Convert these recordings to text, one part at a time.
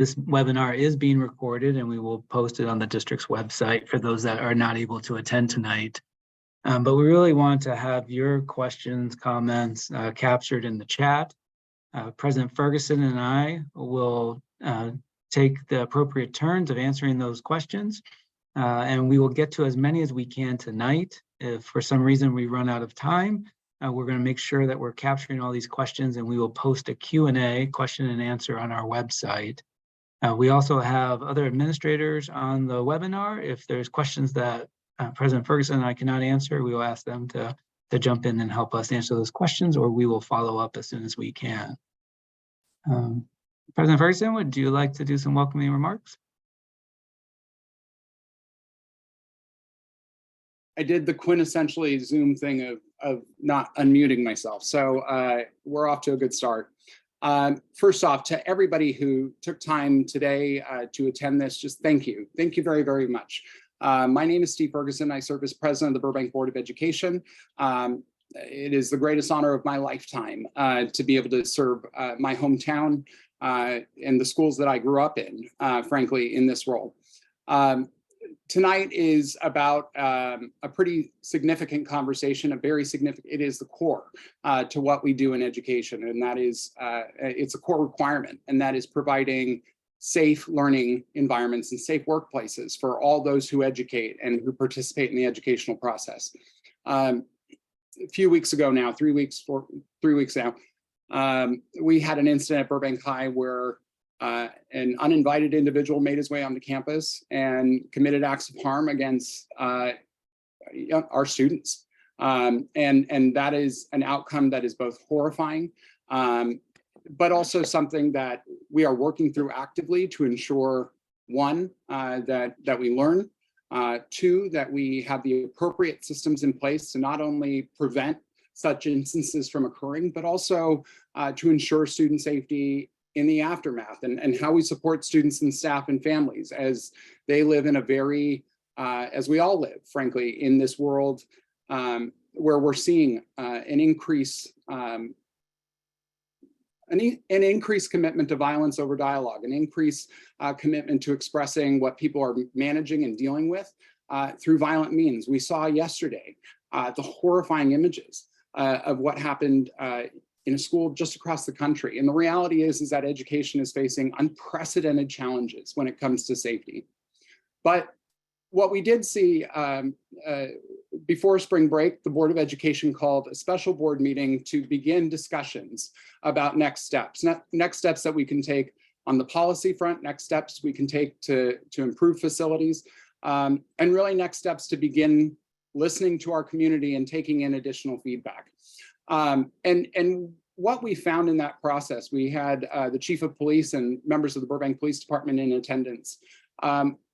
This webinar is being recorded and we will post it on the district's website for those that are not able to attend tonight. But we really want to have your questions, comments captured in the chat. President Ferguson and I will take the appropriate turns of answering those questions. And we will get to as many as we can tonight. If for some reason we run out of time, we're going to make sure that we're capturing all these questions, and we will post a Q&A, question and answer, on our website. We also have other administrators on the webinar. If there's questions that President Ferguson and I cannot answer, we will ask them to jump in and help us answer those questions, or we will follow up as soon as we can. President Ferguson, would you like to do some welcoming remarks? I did the quintessentially Zoom thing of not unmuting myself. So we're off to a good start. First off, to everybody who took time today to attend this, just thank you. Thank you very, very much. My name is Steve Ferguson. I serve as president of the Burbank Board of Education. It is the greatest honor of my lifetime to be able to serve my hometown and the schools that I grew up in, frankly, in this role. Tonight is about a pretty significant conversation, it is the core to what we do in education, and that is, it's a core requirement, and that is providing safe learning environments and safe workplaces for all those who educate and who participate in the educational process. A few weeks ago now, 3 weeks now, we had an incident at Burbank High where an uninvited individual made his way onto campus and committed acts of harm against our students. And that is an outcome that is both horrifying, but also something that we are working through actively to ensure, one, that we learn, two, that we have the appropriate systems in place to not only prevent such instances from occurring, but also to ensure student safety in the aftermath, and how we support students and staff and families as they live in a very, as we all live, frankly, in this world where we're seeing an increased commitment to violence over dialogue, an increased commitment to expressing what people are managing and dealing with through violent means. We saw yesterday the horrifying images of what happened in a school just across the country. And the reality is that education is facing unprecedented challenges when it comes to safety. But what we did see before spring break, the Board of Education called a special board meeting to begin discussions about next steps that we can take on the policy front, next steps we can take to improve facilities, and really next steps to begin listening to our community and taking in additional feedback. And what we found in that process, we had the chief of police and members of the Burbank Police Department in attendance,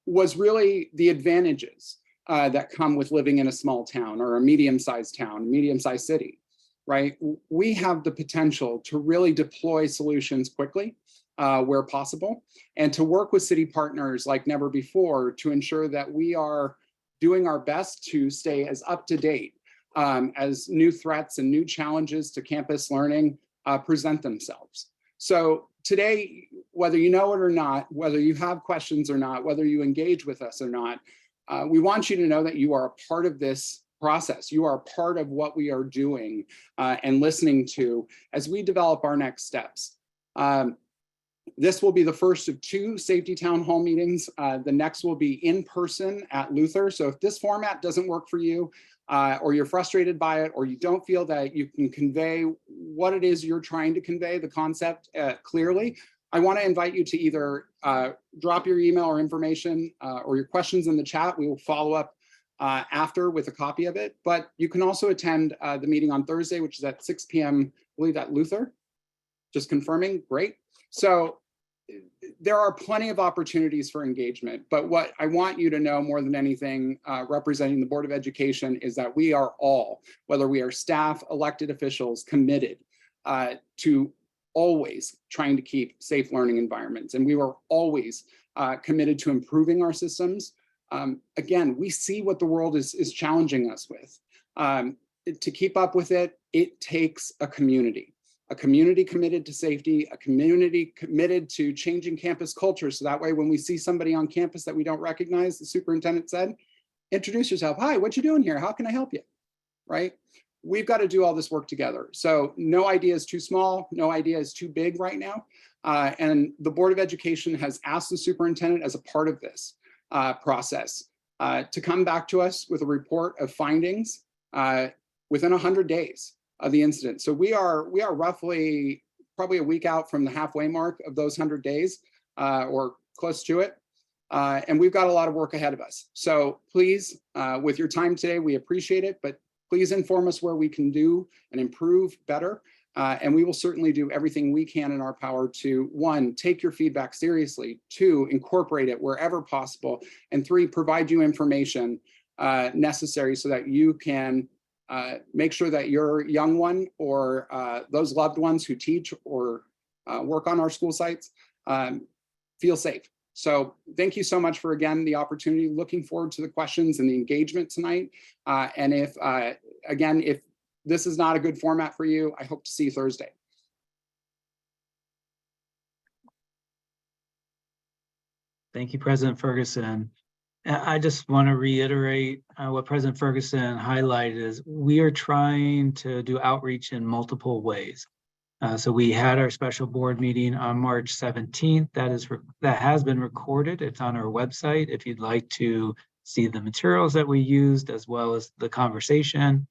was really the advantages that come with living in a small town or a medium-sized town, medium-sized city, right? We have the potential to really deploy solutions quickly where possible, and to work with city partners like never before to ensure that we are doing our best to stay as up to date as new threats and new challenges to campus learning present themselves. So today, whether you know it or not, whether you have questions or not, whether you engage with us or not, we want you to know that you are a part of this process. You are a part of what we are doing and listening to as we develop our next steps. This will be the first of 2 safety town hall meetings. The next will be in person at Luther. So if this format doesn't work for you, or you're frustrated by it, or you don't feel that you can convey what it is you're trying to convey, the concept clearly, I want to invite you to either drop your email or information or your questions in the chat. We will follow up after with a copy of it, but you can also attend the meeting on Thursday, which is at 6 p.m., I believe at Luther. Just confirming, great. So there are plenty of opportunities for engagement, but what I want you to know more than anything, representing the Board of Education, is that we are all, whether we are staff, elected officials, committed to always trying to keep safe learning environments. And we are always committed to improving our systems. Again, we see what the world is challenging us with. To keep up with it, it takes a community. a community committed to safety, a community committed to changing campus culture. So that way, when we see somebody on campus that we don't recognize, the superintendent said, introduce yourself. Hi, what you doing here? How can I help you? Right? We've got to do all this work together. So no idea is too small, no idea is too big right now. And the Board of Education has asked the superintendent as a part of this process to come back to us with a report of findings within 100 days of the incident. So we are roughly probably a week out from the halfway mark of those 100 days or close to it. And we've got a lot of work ahead of us. So please, with your time today, we appreciate it, but please inform us where we can do and improve better. And we will certainly do everything we can in our power to, 1, take your feedback seriously, 2, incorporate it wherever possible, and 3, provide you information necessary so that you can make sure that your young one or those loved ones who teach or work on our school sites feel safe. So thank you so much for, again, the opportunity. Looking forward to the questions and the engagement tonight. And if, again, if this is not a good format for you, I hope to see you Thursday. Thank you, President Ferguson. I just want to reiterate what President Ferguson highlighted is we are trying to do outreach in multiple ways. So we had our special board meeting on March 17th. That has been recorded. It's on our website if you'd like to see the materials that we used as well as the conversation.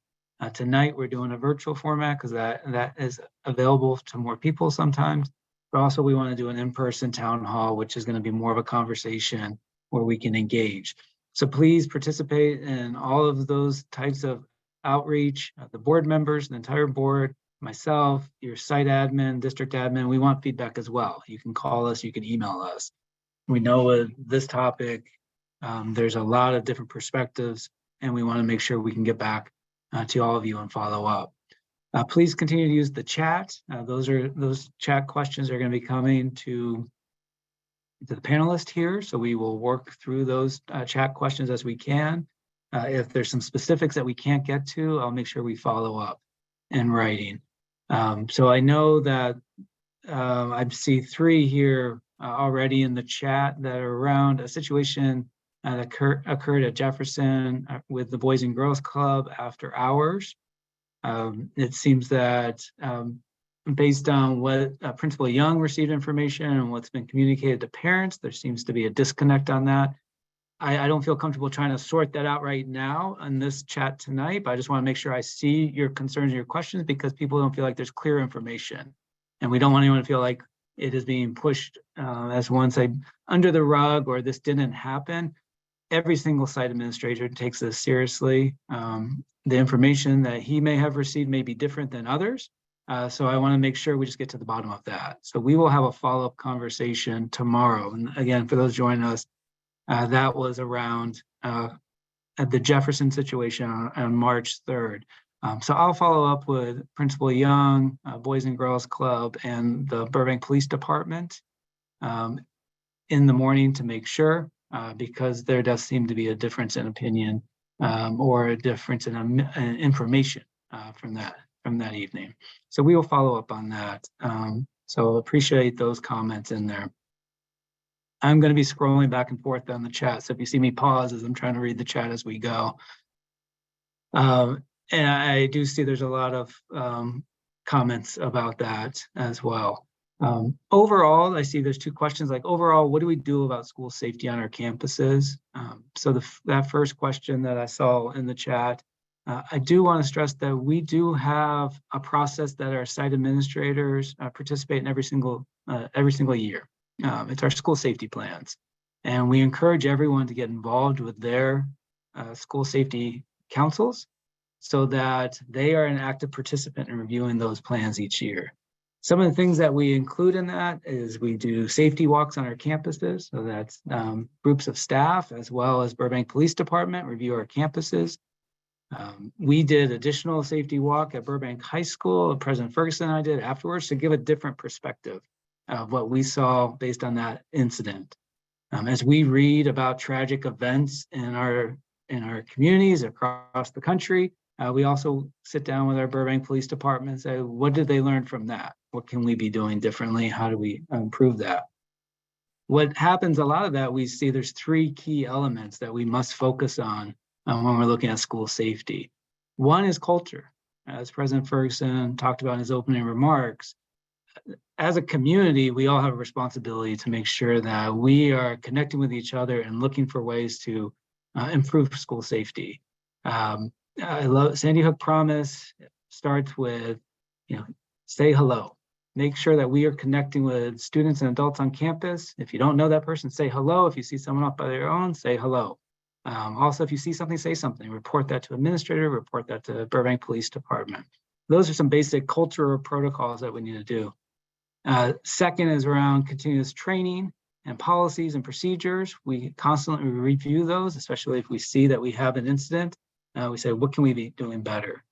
Tonight we're doing a virtual format because that is available to more people sometimes. But also we want to do an in-person town hall, which is going to be more of a conversation where we can engage. So please participate in all of those types of outreach. The board members, the entire board, myself, your site admin, district admin, we want feedback as well. You can call us, you can email us. We know with this topic, there's a lot of different perspectives, and we want to make sure we can get back to all of you and follow up. Please continue to use the chat. Those chat questions are going to be coming to the panelists here, so we will work through those chat questions as we can. If there's some specifics that we can't get to, I'll make sure we follow up in writing. So I know that I see 3 here already in the chat that are around a situation that occurred at Jefferson with the Boys and Girls Club after hours. It seems that based on what Principal Young received information and what's been communicated to parents, there seems to be a disconnect on that. I don't feel comfortable trying to sort that out right now on this chat tonight, but I just want to make sure I see your concerns and your questions because people don't feel like there's clear information. And we don't want anyone to feel like it is being pushed as one side under the rug or this didn't happen. Every single site administrator takes this seriously. The information that he may have received may be different than others. So I want to make sure we just get to the bottom of that. So we will have a follow-up conversation tomorrow. And again, for those joining us, that was around at the Jefferson situation on March 3rd. So I'll follow up with Principal Young, Boys and Girls Club, and the Burbank Police Department in the morning to make sure, because there does seem to be a difference in opinion or a difference in information from that evening. So we will follow up on that. So appreciate those comments in there. I'm going to be scrolling back and forth on the chat. So if you see me pause as I'm trying to read the chat as we go. And I do see there's a lot of comments about that as well. Overall, I see there's 2 questions like overall, what do we do about school safety on our campuses? So that first question that I saw in the chat, I do want to stress that we do have a process that our site administrators participate in every single year. It's our school safety plans. And we encourage everyone to get involved with their school safety councils so that they are an active participant in reviewing those plans each year. Some of the things that we include in that is we do safety walks on our campuses. So that's groups of staff as well as Burbank Police Department review our campuses. We did additional safety walk at Burbank High School. President Ferguson and I did afterwards to give a different perspective of what we saw based on that incident. As we read about tragic events in our communities across the country, We also sit down with our Burbank Police Department and say, what did they learn from that? What can we be doing differently? How do we improve that? What happens a lot of that, we see there's three key elements that we must focus on when we're looking at school safety. One is culture. As President Ferguson talked about in his opening remarks, as a community, we all have a responsibility to make sure that we are connecting with each other and looking for ways to improve school safety. I love Sandy Hook Promise starts with, say hello. Make sure that we are connecting with students and adults on campus. If you don't know that person, say hello. If you see someone off by their own, say hello. Also, if you see something, say something. Report that to administrator, report that to Burbank Police Department. Those are some basic cultural protocols that we need to do. Second is around continuous training and policies and procedures. We constantly review those, especially if we see that we have an incident. We say, what can we be doing better?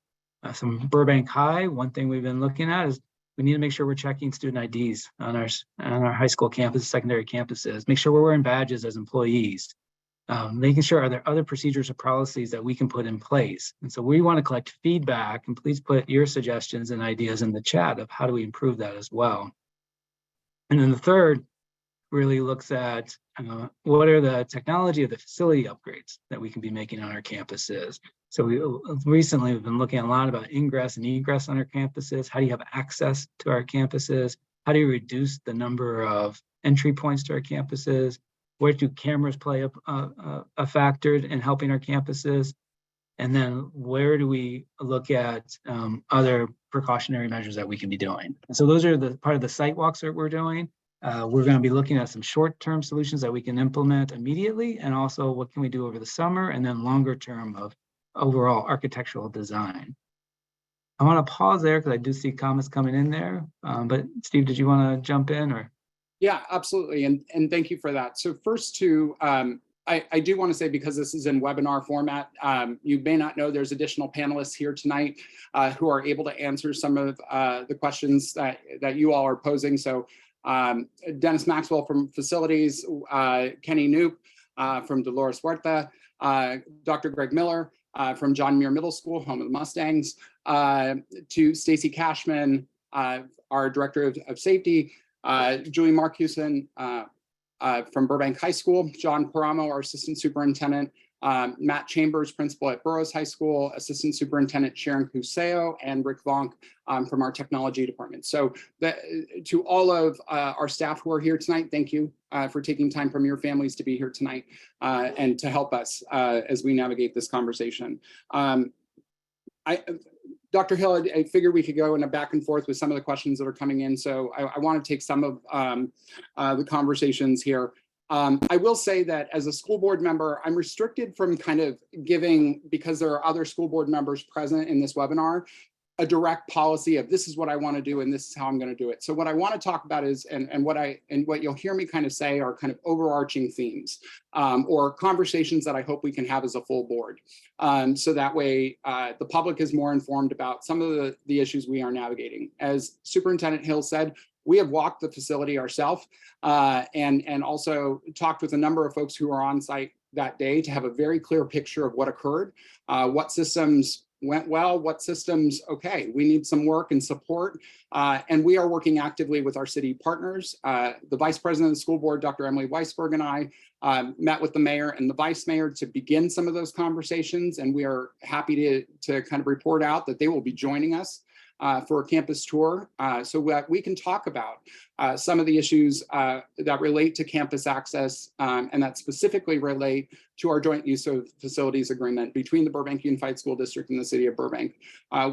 Some Burbank High, one thing we've been looking at is we need to make sure we're checking student IDs on our high school campus, secondary campuses. Make sure we're wearing badges as employees. Making sure, are there other procedures or policies that we can put in place? And so we want to collect feedback, and please put your suggestions and ideas in the chat of how do we improve that as well. And then the third really looks at what are the technology or the facility upgrades that we can be making on our campuses. So we've been looking a lot about ingress and egress on our campuses. How do you have access to our campuses? How do you reduce the number of entry points to our campuses? Where do cameras play a factor in helping our campuses? And then where do we look at other precautionary measures that we can be doing? And so those are the part of the site walks that we're doing. We're going to be looking at some short-term solutions that we can implement immediately, and also what can we do over the summer, and then longer term of overall architectural design. I want to pause there because I do see comments coming in there. But Steve, did you want to jump in or? Yeah, absolutely. And thank you for that. So first I do want to say, because this is in webinar format, you may not know there's additional panelists here tonight who are able to answer some of the questions that you all are posing. So Dennis Maxwell from Facilities, Kenny Knoop from Dolores Huerta, Dr. Greg Miller from John Muir Middle School, home of the Mustangs, to Stacy Cashman, our Director of Safety, Julie Marcuson from Burbank High School, John Paramo, our Assistant Superintendent, Matt Chambers, Principal at Burroughs High School, Assistant Superintendent Sharon Cuseo, and Rick Vonk from our Technology Department. So to all of our staff who are here tonight, thank you for taking time from your families to be here tonight and to help us as we navigate this conversation. Dr. Hill, I figured we could go in a back and forth with some of the questions that are coming in. So I want to take some of the conversations here. I will say that as a school board member, I'm restricted from kind of giving, because there are other school board members present in this webinar, a direct policy of this is what I want to do and this is how I'm going to do it. So what I want to talk about is, and what you'll hear me kind of say are kind of overarching themes or conversations that I hope we can have as a full board. So that way the public is more informed about some of the issues we are navigating. As Superintendent Hill said, we have walked the facility ourselves and also talked with a number of folks who are on site that day to have a very clear picture of what occurred, what systems went well, what systems, okay, we need some work and support. And we are working actively with our city partners. The Vice President of the School Board, Dr. Emily Weisberg, and I met with the mayor and the vice mayor to begin some of those conversations. And we are happy to kind of report out that they will be joining us for a campus tour so that we can talk about some of the issues that relate to campus access and that specifically relate to our joint use of facilities agreement between the Burbank Unified School District and the city of Burbank.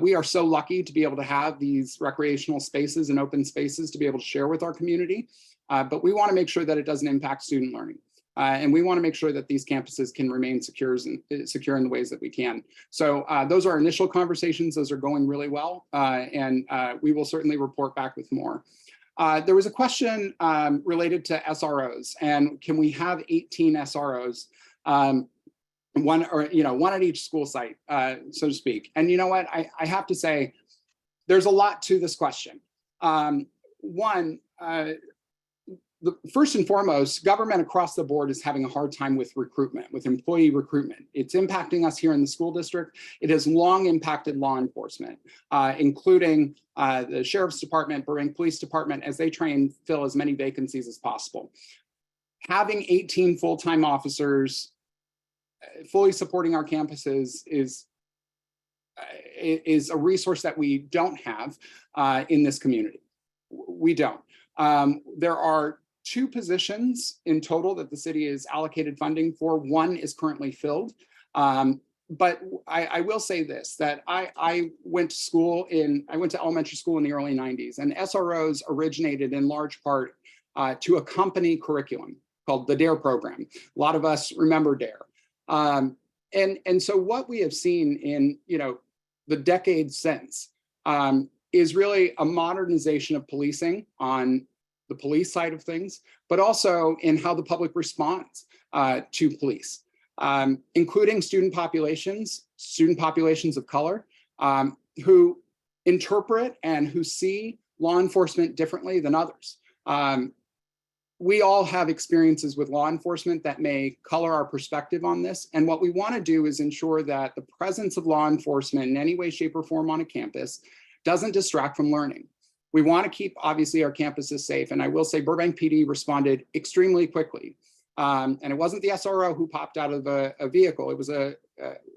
We are so lucky to be able to have these recreational spaces and open spaces to be able to share with our community, but we want to make sure that it doesn't impact student learning. And we want to make sure that these campuses can remain secure in the ways that we can. So those are initial conversations. Those are going really well. And we will certainly report back with more. There was a question related to SROs, and can we have 18 SROs, one at each school site, so to speak. And you know what, I have to say, there's a lot to this question. One, first and foremost, government across the board is having a hard time with recruitment, with employee recruitment. It's impacting us here in the school district. It has long impacted law enforcement, including the Sheriff's Department, Burbank Police Department, as they try and fill as many vacancies as possible. Having 18 full-time officers fully supporting our campuses is a resource that we don't have in this community. We don't. There are 2 positions in total that the city is allocated funding for. 1 is currently filled. But I will say this, that I went to elementary school in the early 90s, and SROs originated in large part to accompany curriculum called the DARE program. A lot of us remember DARE. And so what we have seen in, the decades since is really a modernization of policing on the police side of things, but also in how the public responds to police, including student populations of color, who interpret and who see law enforcement differently than others. We all have experiences with law enforcement that may color our perspective on this. And what we want to do is ensure that the presence of law enforcement in any way, shape, or form on a campus doesn't distract from learning. We want to keep, obviously, our campuses safe. And I will say Burbank PD responded extremely quickly. And it wasn't the SRO who popped out of a vehicle. It was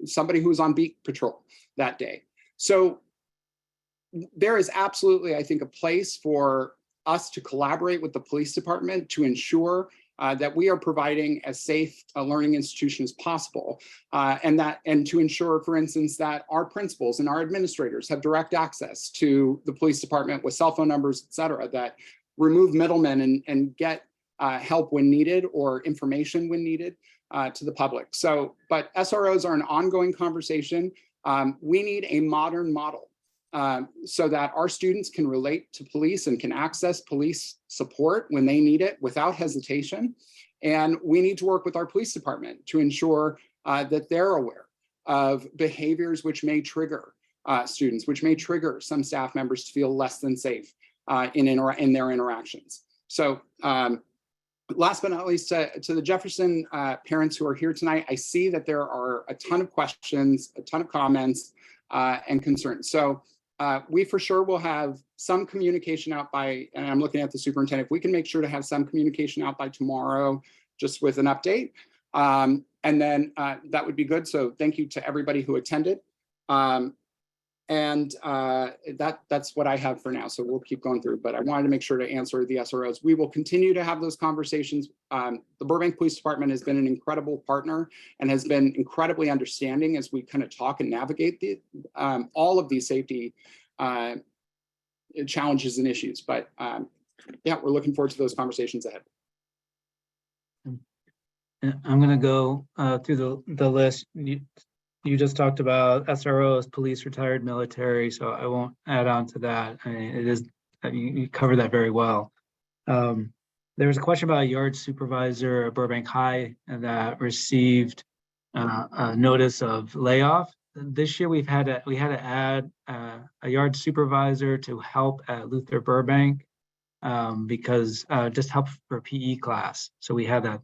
somebody who was on beat patrol that day. So there is absolutely, I think, a place for us to collaborate with the police department to ensure that we are providing as safe a learning institution as possible, and to ensure, for instance, that our principals and our administrators have direct access to the police department with cell phone numbers, et cetera, that remove middlemen and get help when needed or information when needed to the public. So, but SROs are an ongoing conversation. We need a modern model so that our students can relate to police and can access police support when they need it without hesitation. And we need to work with our police department to ensure that they're aware of behaviors which may trigger students, which may trigger some staff members to feel less than safe in their interactions. So last but not least, to the Jefferson parents who are here tonight, I see that there are a ton of questions, a ton of comments and concerns. So we for sure will have some communication out by, and I'm looking at the superintendent, if we can make sure to have some communication out by tomorrow, just with an update. And then that would be good. So thank you to everybody who attended. And that's what I have for now. So we'll keep going through, but I wanted to make sure to answer the SROs. We will continue to have those conversations. The Burbank Police Department has been an incredible partner and has been incredibly understanding as we kind of talk and navigate all of these safety challenges and issues. But yeah, we're looking forward to those conversations ahead. I'm going to go through the list. You just talked about SROs, police, retired military, so I won't add on to that. I mean, it is, you covered that very well. There was a question about a yard supervisor at Burbank High that received a notice of layoff. This year we had to add a yard supervisor to help at Luther Burbank because just help for PE class. So we had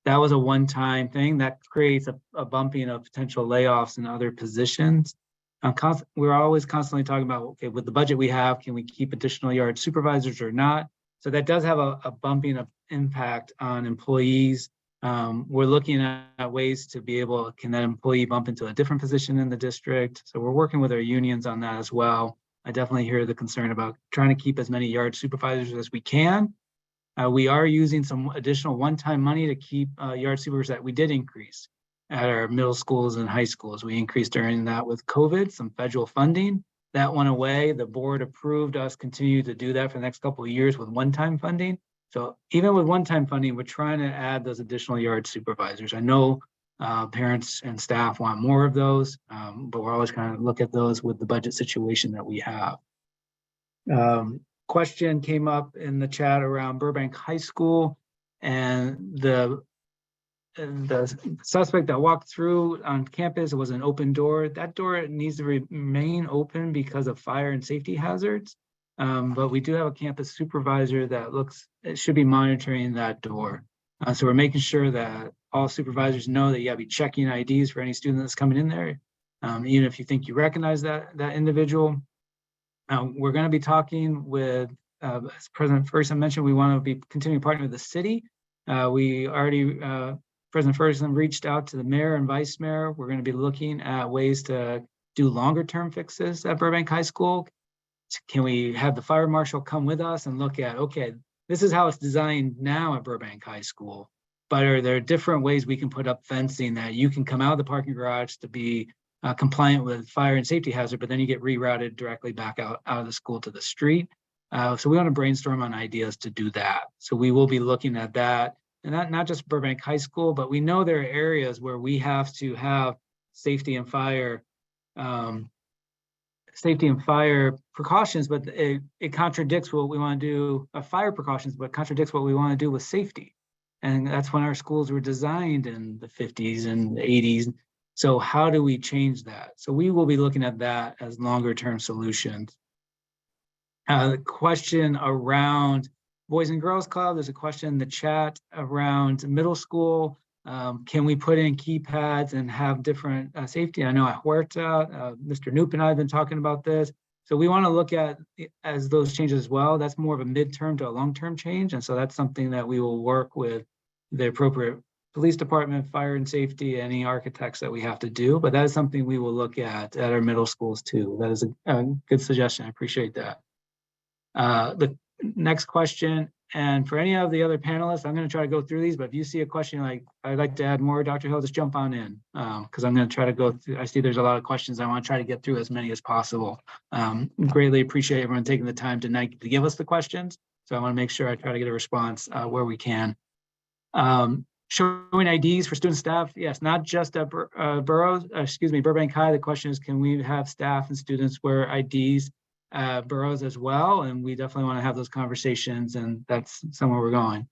that was a one-time thing that creates a bumping of potential layoffs in other positions. We're always constantly talking about, okay, with the budget we have, can we keep additional yard supervisors or not? So that does have a bumping of impact on employees. We're looking at ways to be able, can that employee bump into a different position in the district? So we're working with our unions on that as well. I definitely hear the concern about trying to keep as many yard supervisors as we can. We are using some additional one-time money to keep yard supervisors that we did increase at our middle schools and high schools. We increased during that with COVID, some federal funding. That went away. The board approved us continue to do that for the next couple of years with one-time funding. So even with one-time funding, we're trying to add those additional yard supervisors. I know parents and staff want more of those, but we're always going to look at those with the budget situation that we have. Question came up in the chat around Burbank High School and the suspect that walked through on campus. It was an open door. That door needs to remain open because of fire and safety hazards. but we do have a campus supervisor that it should be monitoring that door. So we're making sure that all supervisors know that you gotta be checking IDs for any student that's coming in there. Even if you think you recognize that individual. We're gonna be talking with, as President Ferguson mentioned, we wanna be continuing partnering with the city. We already, President Ferguson reached out to the mayor and vice mayor. We're gonna be looking at ways to do longer term fixes at Burbank High School. Can we have the fire marshal come with us and look at, okay, this is how it's designed now at Burbank High School, but are there different ways we can put up fencing that you can come out of the parking garage to be compliant with fire and safety hazard, but then you get rerouted directly back out of the school to the street. So we want to brainstorm on ideas to do that. So we will be looking at that, and not just Burbank High School, but we know there are areas where we have to have safety and fire precautions, but it contradicts what we want to do, fire precautions, but contradicts what we want to do with safety. And that's when our schools were designed in the 50s and 80s. So how do we change that? So we will be looking at that as longer term solutions. The question around Boys and Girls Club, there's a question in the chat around middle school. Can we put in keypads and have different safety? I know at Huerta, Mr. Noop and I have been talking about this. So we want to look at as those changes as well. That's more of a midterm to a long-term change. And so that's something that we will work with the appropriate police department, fire and safety, any architects that we have to do. But that is something we will look at our middle schools too. That is a good suggestion. I appreciate that. The next question, and for any of the other panelists, I'm going to try to go through these, but if you see a question like, I'd like to add more, Dr. Hill, just jump on in, because I'm going to try to go through. I see there's a lot of questions. I want to try to get through as many as possible. Greatly appreciate everyone taking the time tonight to give us the questions. So I want to make sure I try to get a response where we can. Showing IDs for student staff, yes, not just at Burbank High. The question is, can we have staff and students wear IDs boroughs as well? And we definitely want to have those conversations, and that's somewhere we're going.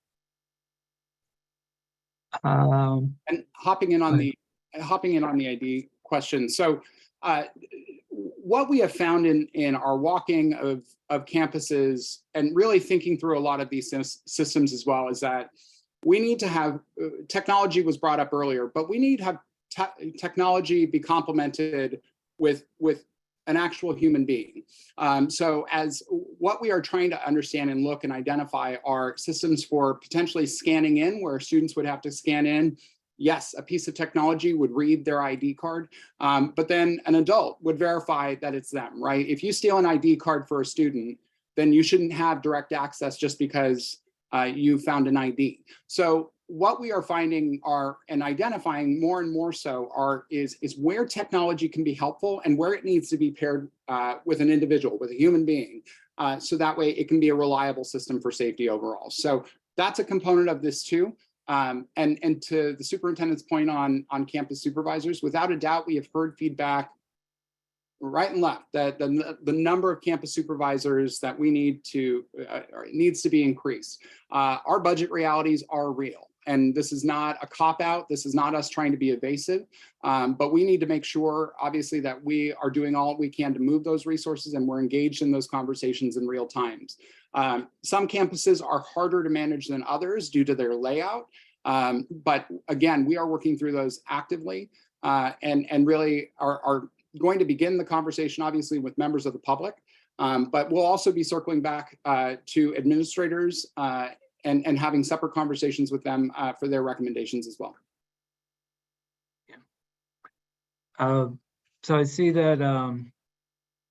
And hopping in on the ID question. So what we have found in our walking of campuses and really thinking through a lot of these systems as well is that we need to have, technology was brought up earlier, but we need to have technology be complemented with an actual human being. So as what we are trying to understand and look and identify are systems for potentially scanning in, where students would have to scan in. Yes, a piece of technology would read their ID card, but then an adult would verify that it's them, right? If you steal an ID card for a student, then you shouldn't have direct access just because you found an ID. So what we are finding are and identifying more and more so is where technology can be helpful and where it needs to be paired with an individual, with a human being, so that way it can be a reliable system for safety overall. So that's a component of this too. And to the superintendent's point on campus supervisors, without a doubt, we have heard feedback right and left that the number of campus supervisors that we need to needs to be increased. Our budget realities are real, and this is not a cop-out. This is not us trying to be evasive, but we need to make sure, obviously, that we are doing all we can to move those resources, and we're engaged in those conversations in real times. Some campuses are harder to manage than others due to their layout, but again, we are working through those actively, and really are going to begin the conversation, obviously, with members of the public, but we'll also be circling back to administrators and having separate conversations with them for their recommendations as well. Yeah. So I see that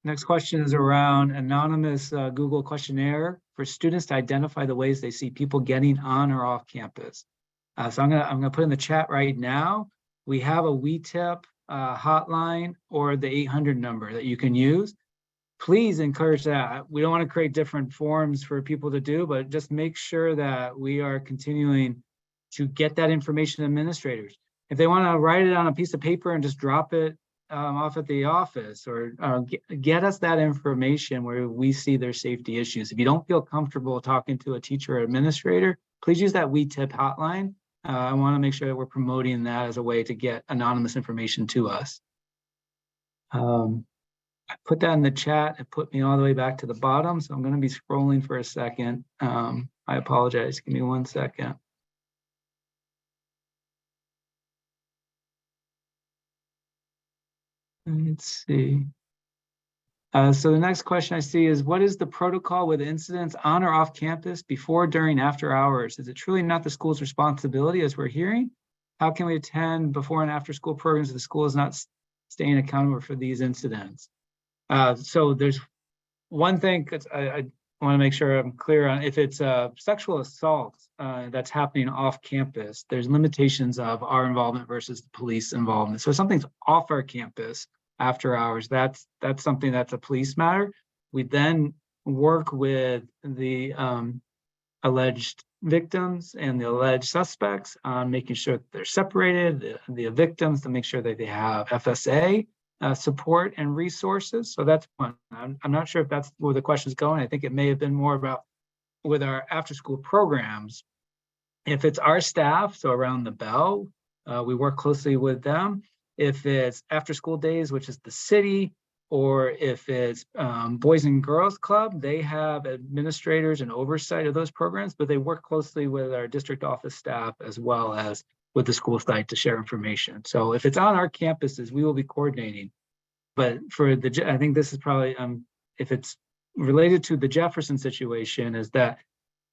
next question is around anonymous Google questionnaire for students to identify the ways they see people getting on or off campus. So I'm gonna put in the chat right now. We have a WeTip hotline or the 800 number that you can use. Please encourage that. We don't want to create different forms for people to do, but just make sure that we are continuing to get that information to administrators. If they want to write it on a piece of paper and just drop it off at the office, or get us that information where we see their safety issues. If you don't feel comfortable talking to a teacher or administrator, please use that WeTip hotline. I want to make sure that we're promoting that as a way to get anonymous information to us. I put that in the chat. It put me all the way back to the bottom. So I'm going to be scrolling for a second. I apologize. Give me 1 second. Let's see. So the next question I see is, what is the protocol with incidents on or off campus before, during, after hours? Is it truly not the school's responsibility, as we're hearing? How can we attend before and after school programs if the school is not staying accountable for these incidents? So there's one thing I want to make sure I'm clear on. If it's a sexual assault that's happening off campus, there's limitations of our involvement versus the police involvement. So if something's off our campus after hours, that's something that's a police matter. We then work with the alleged victims and the alleged suspects on making sure that they're separated, the victims, to make sure that they have FSA support and resources. So that's one. I'm not sure if that's where the question is going. I think it may have been more about with our after school programs. If it's our staff, so around the bell, we work closely with them. If it's after school days, which is the city, or if it's Boys and Girls Club, they have administrators and oversight of those programs, but they work closely with our district office staff as well as with the school site to share information. So if it's on our campuses, we will be coordinating. But for the, I think this is probably, if it's related to the Jefferson situation, is that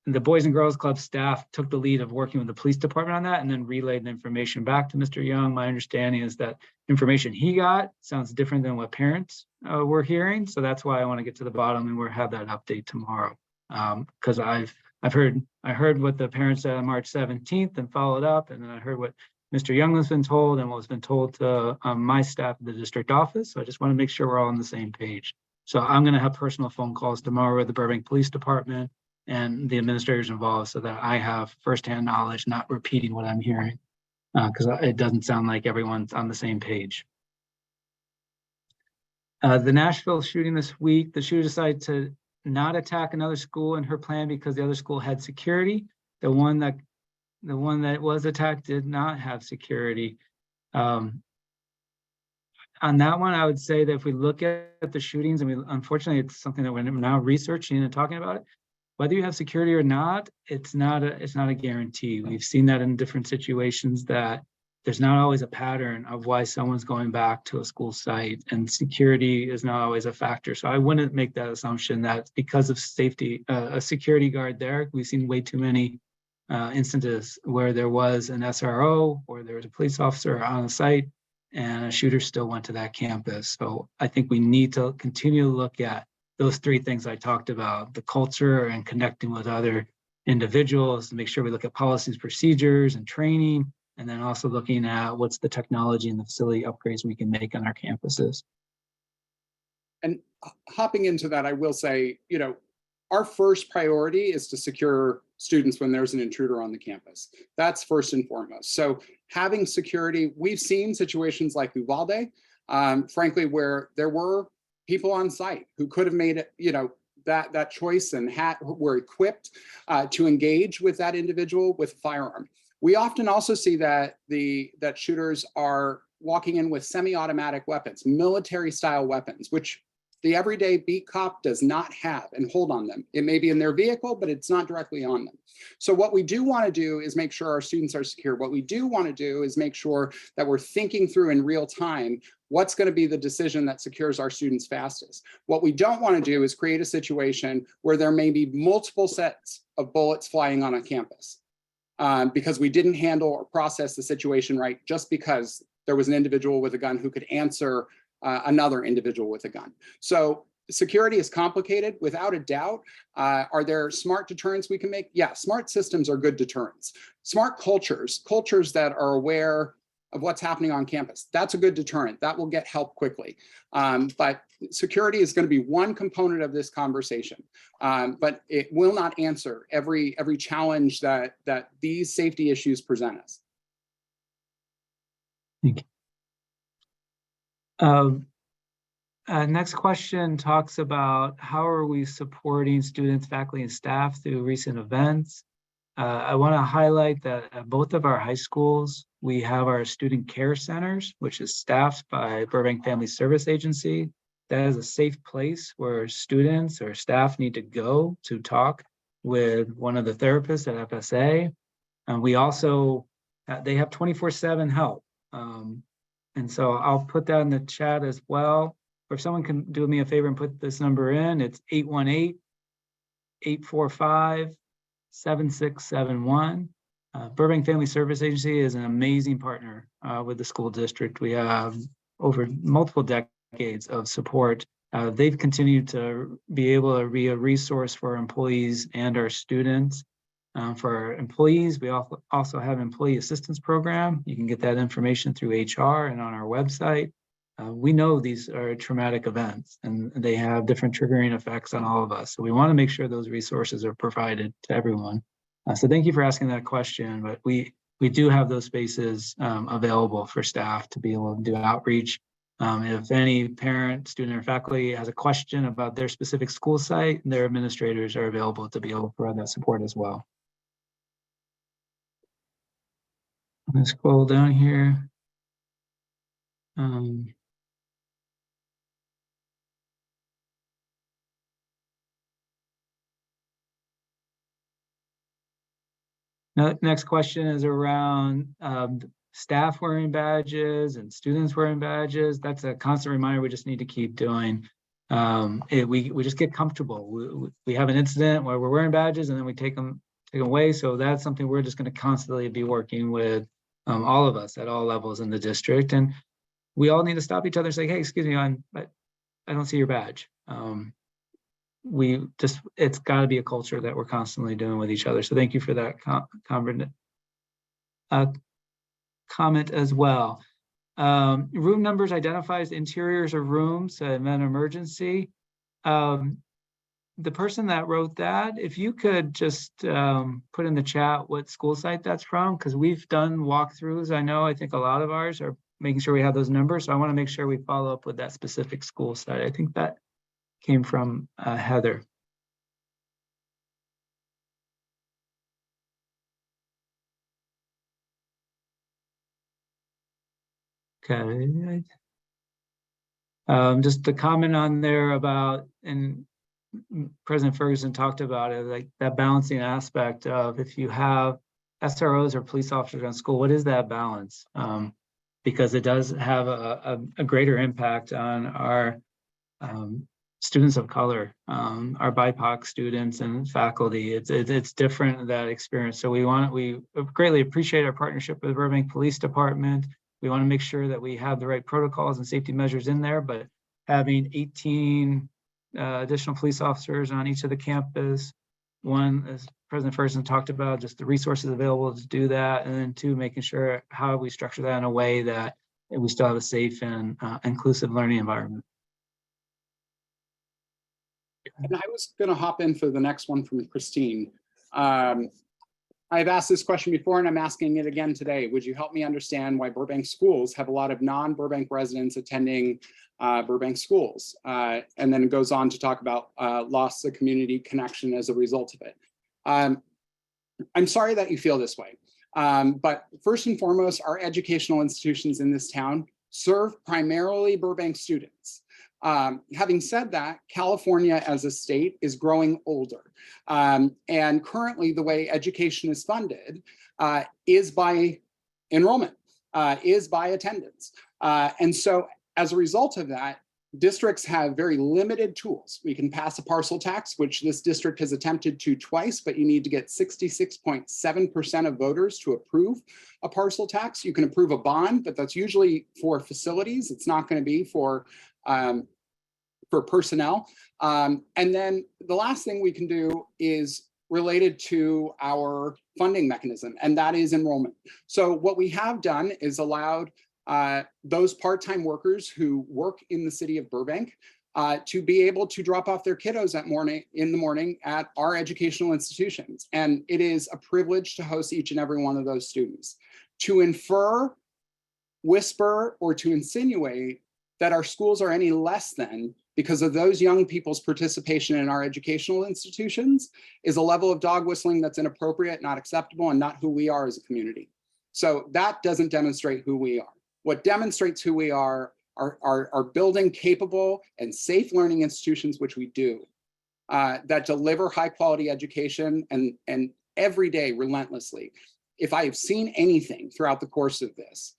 the Boys and Girls Club staff took the lead of working with the police department on that and then relayed the information back to Mr. Young. My understanding is that information he got sounds different than what parents were hearing. So that's why I want to get to the bottom, and we'll have that update tomorrow. Because I heard what the parents said on March 17th and followed up, and then I heard what Mr. Young has been told and what has been told to my staff at the district office. So I just want to make sure we're all on the same page. So I'm going to have personal phone calls tomorrow with the Burbank Police Department and the administrators involved, so that I have firsthand knowledge, not repeating what I'm hearing, because it doesn't sound like everyone's on the same page. The Nashville shooting this week, the shooter decided to not attack another school in her plan because the other school had security. The one that was attacked did not have security. On that one, I would say that if we look at the shootings, and unfortunately, it's something that we're now researching and talking about, whether you have security or not, it's not a guarantee. We've seen that in different situations, that there's not always a pattern of why someone's going back to a school site, and security is not always a factor. So I wouldn't make that assumption that because of safety, a security guard there. We've seen way too many instances where there was an SRO or there was a police officer on the site and a shooter still went to that campus. So I think we need to continue to look at those three things I talked about: the culture and connecting with other individuals, to make sure we look at policies, procedures, and training, and then also looking at what's the technology and the facility upgrades we can make on our campuses. And hopping into that, I will say, our first priority is to secure students when there's an intruder on the campus. That's first and foremost. So having security, we've seen situations like Uvalde, frankly, where there were people on site who could have made it, that choice and were equipped to engage with that individual with a firearm. We often also see that that shooters are walking in with semi-automatic weapons, military-style weapons, which the everyday beat cop does not have and hold on them. It may be in their vehicle, but it's not directly on them. So what we do want to do is make sure our students are secure. What we do want to do is make sure that we're thinking through in real time what's going to be the decision that secures our students fastest. What we don't want to do is create a situation where there may be multiple sets of bullets flying on a campus because we didn't handle or process the situation right, just because there was an individual with a gun who could answer another individual with a gun. So security is complicated, without a doubt. Are there smart deterrents we can make? Yeah, smart systems are good deterrents. Smart cultures that are aware of what's happening on campus, that's a good deterrent. That will get help quickly. But security is going to be one component of this conversation, but it will not answer every challenge that these safety issues present us. Thank you. Next question talks about how are we supporting students, faculty, and staff through recent events. I want to highlight that at both of our high schools, we have our student care centers, which is staffed by Burbank Family Service Agency. that is a safe place where students or staff need to go to talk with one of the therapists at FSA. And we also, they have 24/7 help. And so I'll put that in the chat as well. Or if someone can do me a favor and put this number in, it's 818-845-7671. Burbank Family Service Agency is an amazing partner with the school district. We have over multiple decades of support. They've continued to be able to be a resource for our employees and our students. For our employees, we also have an employee assistance program. You can get that information through HR and on our website. We know these are traumatic events and they have different triggering effects on all of us. So we want to make sure those resources are provided to everyone. So thank you for asking that question, but we do have those spaces available for staff to be able to do outreach. If any parent, student, or faculty has a question about their specific school site, their administrators are available to be able to provide that support as well. I'm going to scroll down here. Next question is around staff wearing badges and students wearing badges. That's a constant reminder we just need to keep doing. We just get comfortable. We have an incident where we're wearing badges and then we take them away. So that's something we're just going to constantly be working with, all of us at all levels in the district. And we all need to stop each other and say, hey, excuse me, I don't see your badge. It's got to be a culture that we're constantly doing with each other. So thank you for that comment as well. Room numbers identifies interiors of rooms in an emergency. The person that wrote that, if you could just put in the chat what school site that's from, because we've done walkthroughs. I think a lot of ours are making sure we have those numbers. So I want to make sure we follow up with that specific school site. I think that came from Heather. Okay. Just a comment on there about, and President Ferguson talked about it, like that balancing aspect of if you have SROs or police officers on school, what is that balance? Because it does have a greater impact on our students of color, our BIPOC students and faculty. It's different, that experience. So we greatly appreciate our partnership with the Burbank Police Department. We want to make sure that we have the right protocols and safety measures in there, but having 18 additional police officers on each of the campus, one, as President Ferguson talked about, just the resources available to do that, and then two, making sure how we structure that in a way that we still have a safe and inclusive learning environment. And I was going to hop in for the next one from Christine. I've asked this question before and I'm asking it again today. Would you help me understand why Burbank schools have a lot of non-Burbank residents attending Burbank schools? And then it goes on to talk about loss of community connection as a result of it. I'm sorry that you feel this way, but first and foremost, our educational institutions in this town serve primarily Burbank students. Having said that, California as a state is growing older. And currently the way education is funded is by enrollment, is by attendance. And so as a result of that, districts have very limited tools. We can pass a parcel tax, which this district has attempted to twice, but you need to get 66.7% of voters to approve a parcel tax. You can approve a bond, but that's usually for facilities. It's not going to be for personnel. And then the last thing we can do is related to our funding mechanism, and that is enrollment. So what we have done is allowed those part-time workers who work in the city of Burbank to be able to drop off their kiddos in the morning at our educational institutions. And it is a privilege to host each and every one of those students. To infer, whisper, or to insinuate that our schools are any less than because of those young people's participation in our educational institutions is a level of dog whistling that's inappropriate, not acceptable, and not who we are as a community. So that doesn't demonstrate who we are. What demonstrates who we are are building capable and safe learning institutions, which we do, that deliver high quality education and every day relentlessly. If I have seen anything throughout the course of this,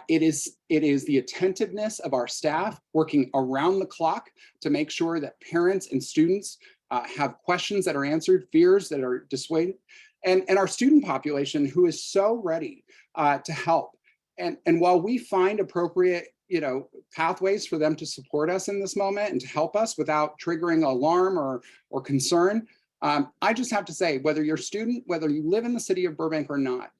it is the attentiveness of our staff working around the clock to make sure that parents and students have questions that are answered, fears that are dissuaded, and our student population who is so ready to help. And while we find appropriate, pathways for them to support us in this moment and to help us without triggering alarm or concern, I just have to say, whether you're a student, whether you live in the city of Burbank or not,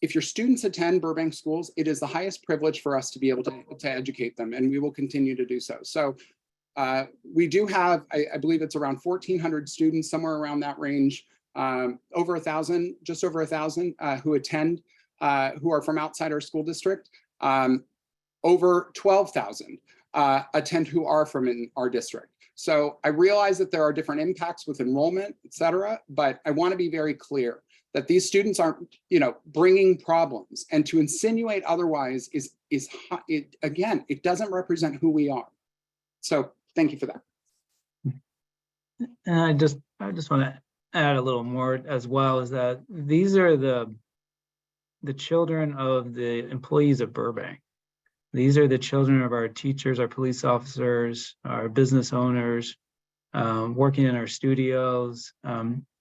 if your students attend Burbank schools, it is the highest privilege for us to be able to educate them, and we will continue to do so. So we do have, I believe it's around 1,400 students, somewhere around that range, over 1,000, just over 1,000 who attend, who are from outside our school district. Over 12,000 attend who are from in our district. So I realize that there are different impacts with enrollment, et cetera, but I want to be very clear that these students aren't, bringing problems, and to insinuate otherwise again, it doesn't represent who we are. So thank you for that. And I just want to add a little more as well, is that these are the children of the employees of Burbank. These are the children of our teachers, our police officers, our business owners, working in our studios.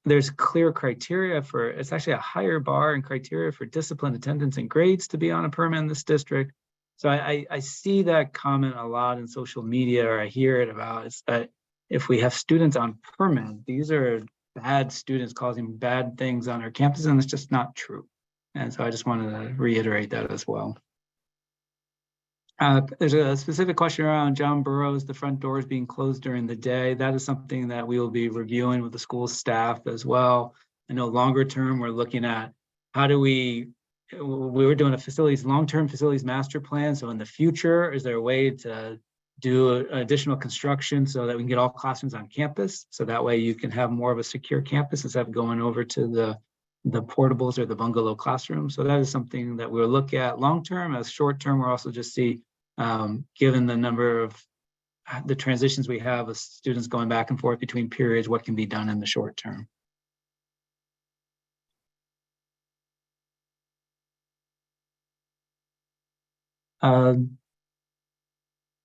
There's clear criteria it's actually a higher bar and criteria for discipline, attendance, and grades to be on a permit in this district. So I see that comment a lot in social media, or I hear it about, it's that if we have students on permit, these are bad students causing bad things on our campus, and it's just not true. And so I just wanted to reiterate that as well. There's a specific question around John Burroughs, the front doors being closed during the day. That is something that we will be reviewing with the school staff as well. I know longer term, we're looking at how do we were doing a long-term facilities master plan. So in the future, is there a way to do additional construction so that we can get all classrooms on campus? So that way you can have more of a secure campus instead of going over to the portables or the bungalow classrooms. So that is something that we'll look at long-term. As short-term, we'll also just see, given the number of the transitions we have of students going back and forth between periods, what can be done in the short term.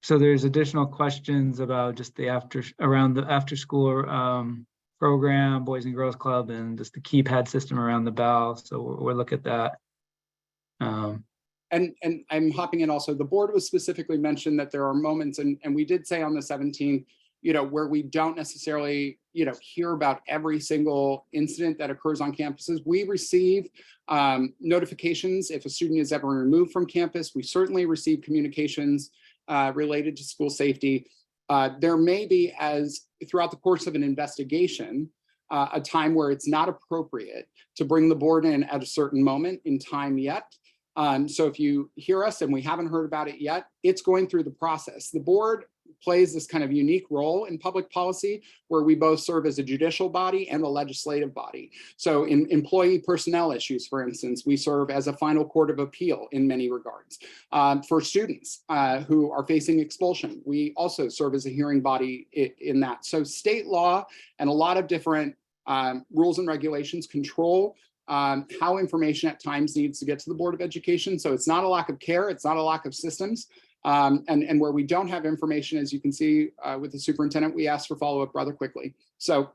So there's additional questions about just around the after school program, Boys and Girls Club, and just the keypad system around the bell. So we'll look at that. And I'm hopping in also, the board was specifically mentioned that there are moments, and we did say on the 17th, where we don't necessarily, hear about every single incident that occurs on campuses. We receive notifications if a student is ever removed from campus. We certainly receive communications related to school safety. There may be, as throughout the course of an investigation, a time where it's not appropriate to bring the board in at a certain moment in time yet. So if you hear us and we haven't heard about it yet, it's going through the process. The board plays this kind of unique role in public policy where we both serve as a judicial body and a legislative body. So in employee personnel issues, for instance, we serve as a final court of appeal in many regards. For students who are facing expulsion, we also serve as a hearing body in that. So state law and a lot of different rules and regulations control how information at times needs to get to the Board of Education. So it's not a lack of care, it's not a lack of systems. And where we don't have information, as you can see with the superintendent, we ask for follow-up rather quickly. So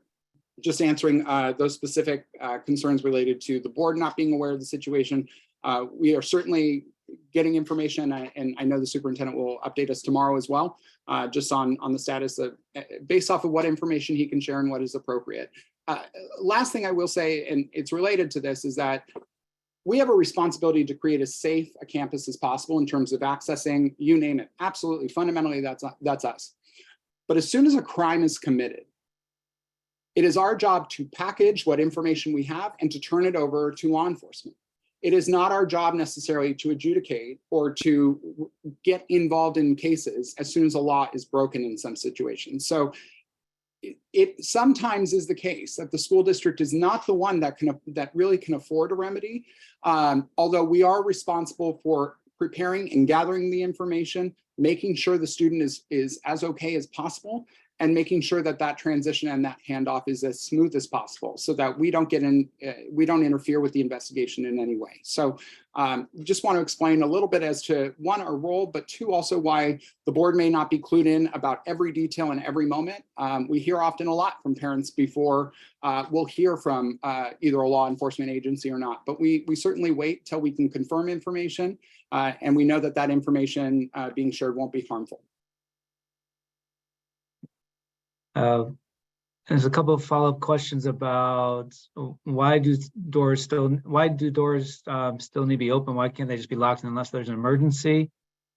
just answering those specific concerns related to the board not being aware of the situation. We are certainly getting information, and I know the superintendent will update us tomorrow as well, just on the status of, based off of what information he can share and what is appropriate. Last thing I will say, and it's related to this, is that we have a responsibility to create as safe a campus as possible in terms of accessing, you name it. Absolutely, fundamentally, that's us. But as soon as a crime is committed, it is our job to package what information we have and to turn it over to law enforcement. It is not our job necessarily to adjudicate or to get involved in cases as soon as a law is broken in some situations. So it sometimes is the case that the school district is not the one that really can afford a remedy, although we are responsible for preparing and gathering the information, making sure the student is as okay as possible, and making sure that that transition and that handoff is as smooth as possible so that we don't interfere with the investigation in any way. So just want to explain a little bit as to one, our role, but two, also why the board may not be clued in about every detail in every moment. We hear often a lot from parents before we'll hear from either a law enforcement agency or not, but we certainly wait till we can confirm information and we know that that information being shared won't be harmful. There's a couple of follow-up questions about why do doors still need to be open? Why can't they just be locked unless there's an emergency?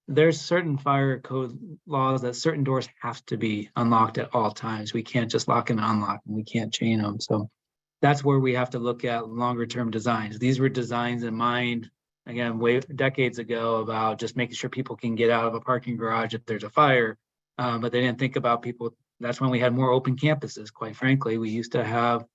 There's certain fire code laws that certain doors have to be unlocked at all times. We can't just lock and unlock them. We can't chain them. So that's where we have to look at longer term designs. These were designs in mind, again, decades ago, about just making sure people can get out of a parking garage if there's a fire. But they didn't think about people. That's when we had more open campuses, quite frankly. We used to have,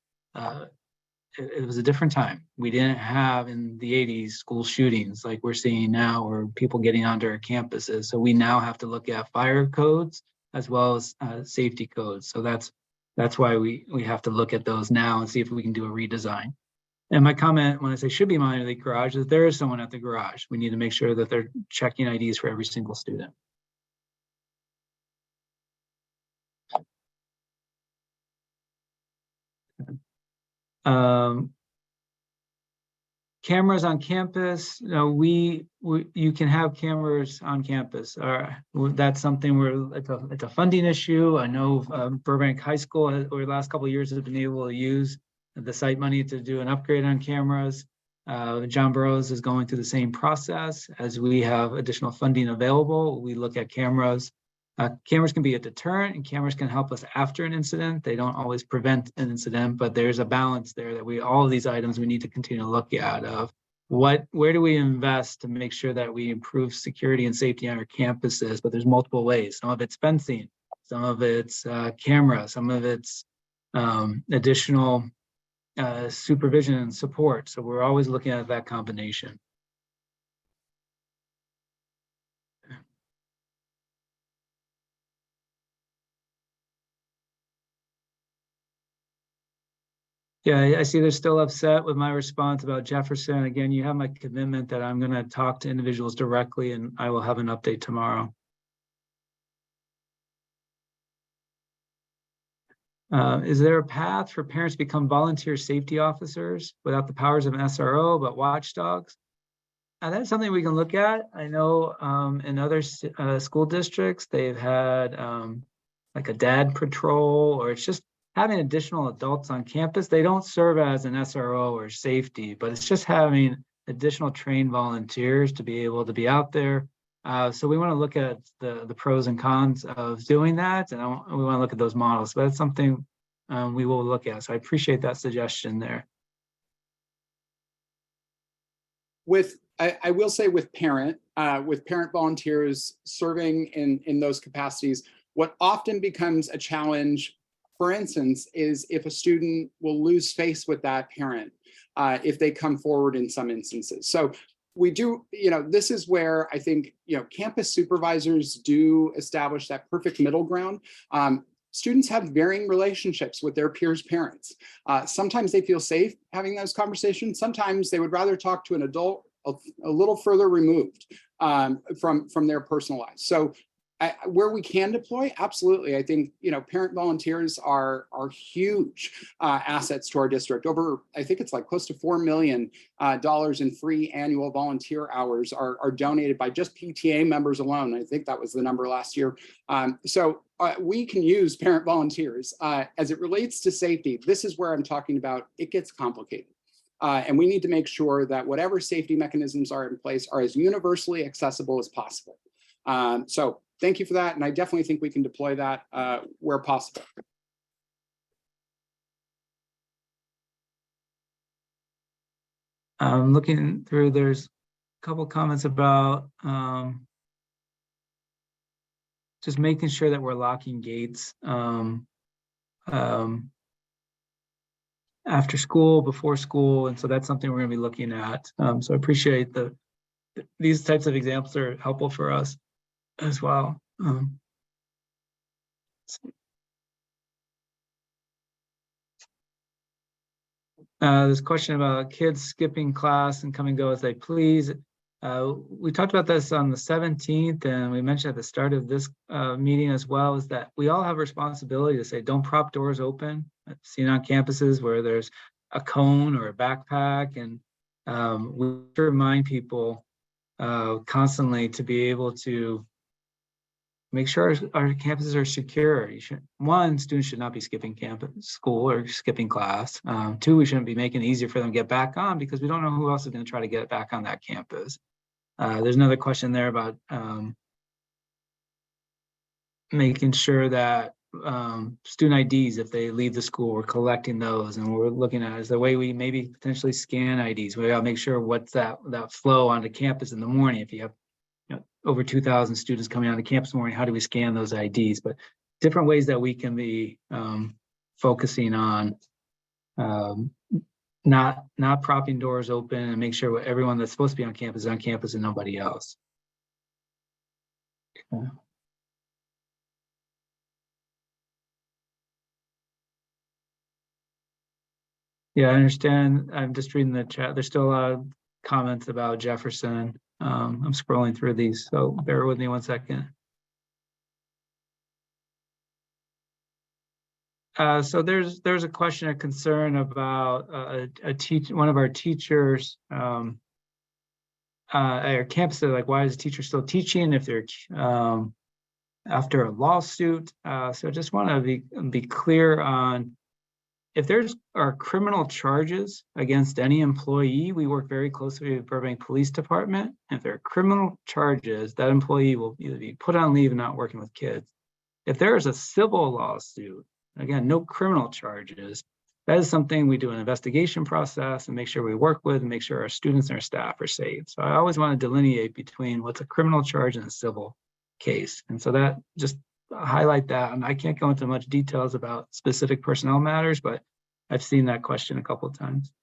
it was a different time. We didn't have in the 80s school shootings like we're seeing now, or people getting onto our campuses. So we now have to look at fire codes as well as safety codes. So that's why we have to look at those now and see if we can do a redesign. And my comment when I say should be monitored at the garage is there is someone at the garage. We need to make sure that they're checking IDs for every single student. Cameras on campus. You can have cameras on campus. That's something it's a funding issue. I know Burbank High School over the last couple of years has been able to use the site money to do an upgrade on cameras. John Burroughs is going through the same process. As we have additional funding available, we look at cameras. Cameras can be a deterrent, and cameras can help us after an incident. They don't always prevent an incident, but there's a balance there that all of these items we need to continue to look at of where do we invest to make sure that we improve security and safety on our campuses. But there's multiple ways. Some of it's fencing, some of it's camera, some of it's additional supervision and support. So we're always looking at that combination. Yeah, I see they're still upset with my response about Jefferson. Again, you have my commitment that I'm going to talk to individuals directly, and I will have an update tomorrow. Is there a path for parents to become volunteer safety officers without the powers of an SRO, but watchdogs? That's something we can look at. I know in other school districts, they've had like a dad patrol, or it's just having additional adults on campus. They don't serve as an SRO or safety, but it's just having additional trained volunteers to be able to be out there. So we want to look at the pros and cons of doing that, and we want to look at those models. But that's something we will look at. So I appreciate that suggestion there. I will say with parent volunteers serving in those capacities, what often becomes a challenge, for instance, is if a student will lose face with that parent if they come forward in some instances. So we do, this is where I think, campus supervisors do establish that perfect middle ground. Students have varying relationships with their peers' parents. Sometimes they feel safe having those conversations. Sometimes they would rather talk to an adult a little further removed from their personal lives. So where we can deploy, absolutely. I think, parent volunteers are huge assets to our district. Over, I think it's like close to $4 million in free annual volunteer hours are donated by just PTA members alone. I think that was the number last year. So we can use parent volunteers. As it relates to safety, this is where I'm talking about it gets complicated. And we need to make sure that whatever safety mechanisms are in place are as universally accessible as possible. So thank you for that. And I definitely think we can deploy that where possible. Looking through, there's a couple comments about just making sure that we're locking gates after school, before school. And so that's something we're going to be looking at. So I appreciate these types of examples are helpful for us as well. This question about kids skipping class and come and go as they please. We talked about this on the 17th, and we mentioned at the start of this meeting as well, is that we all have responsibility to say, don't prop doors open. I've seen on campuses where there's a cone or a backpack, and we remind people constantly to be able to make sure our campuses are secure. Students should not be skipping school or skipping class. 2, we shouldn't be making it easier for them to get back on because we don't know who else is going to try to get back on that campus. There's another question there about making sure that student IDs, if they leave the school, we're collecting those, and we're looking at is the way we maybe potentially scan IDs. We gotta make sure what's that flow onto campus in the morning. If you have over 2,000 students coming onto campus in the morning, how do we scan those IDs? But different ways that we can be focusing on not propping doors open and make sure everyone that's supposed to be on campus is on campus and nobody else. Okay. Yeah, I understand. I'm just reading the chat. There's still a lot of comments about Jefferson. I'm scrolling through these, so bear with me 1 second. So there's a question, a concern about one of our teachers at our campus. Like, why is the teacher still teaching if they're after a lawsuit? So I just want to be clear on, if there's criminal charges against any employee, we work very closely with Burbank Police Department. If there are criminal charges, that employee will either be put on leave and not working with kids. If there is a civil lawsuit, again, no criminal charges, that is something we do an investigation process and make sure we work with and make sure our students and our staff are safe. So I always want to delineate between what's a criminal charge and a civil case. And so that just highlight that. And I can't go into much details about specific personnel matters, but I've seen that question a couple of times.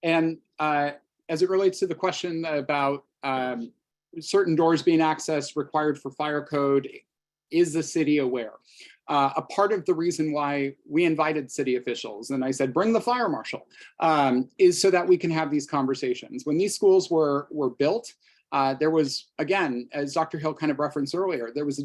And as it relates to the question about certain doors being accessed required for fire code, is the city aware? A part of the reason why we invited city officials, and I said, bring the fire marshal, is so that we can have these conversations. When these schools were built, there was, again, as Dr. Hill kind of referenced earlier, there was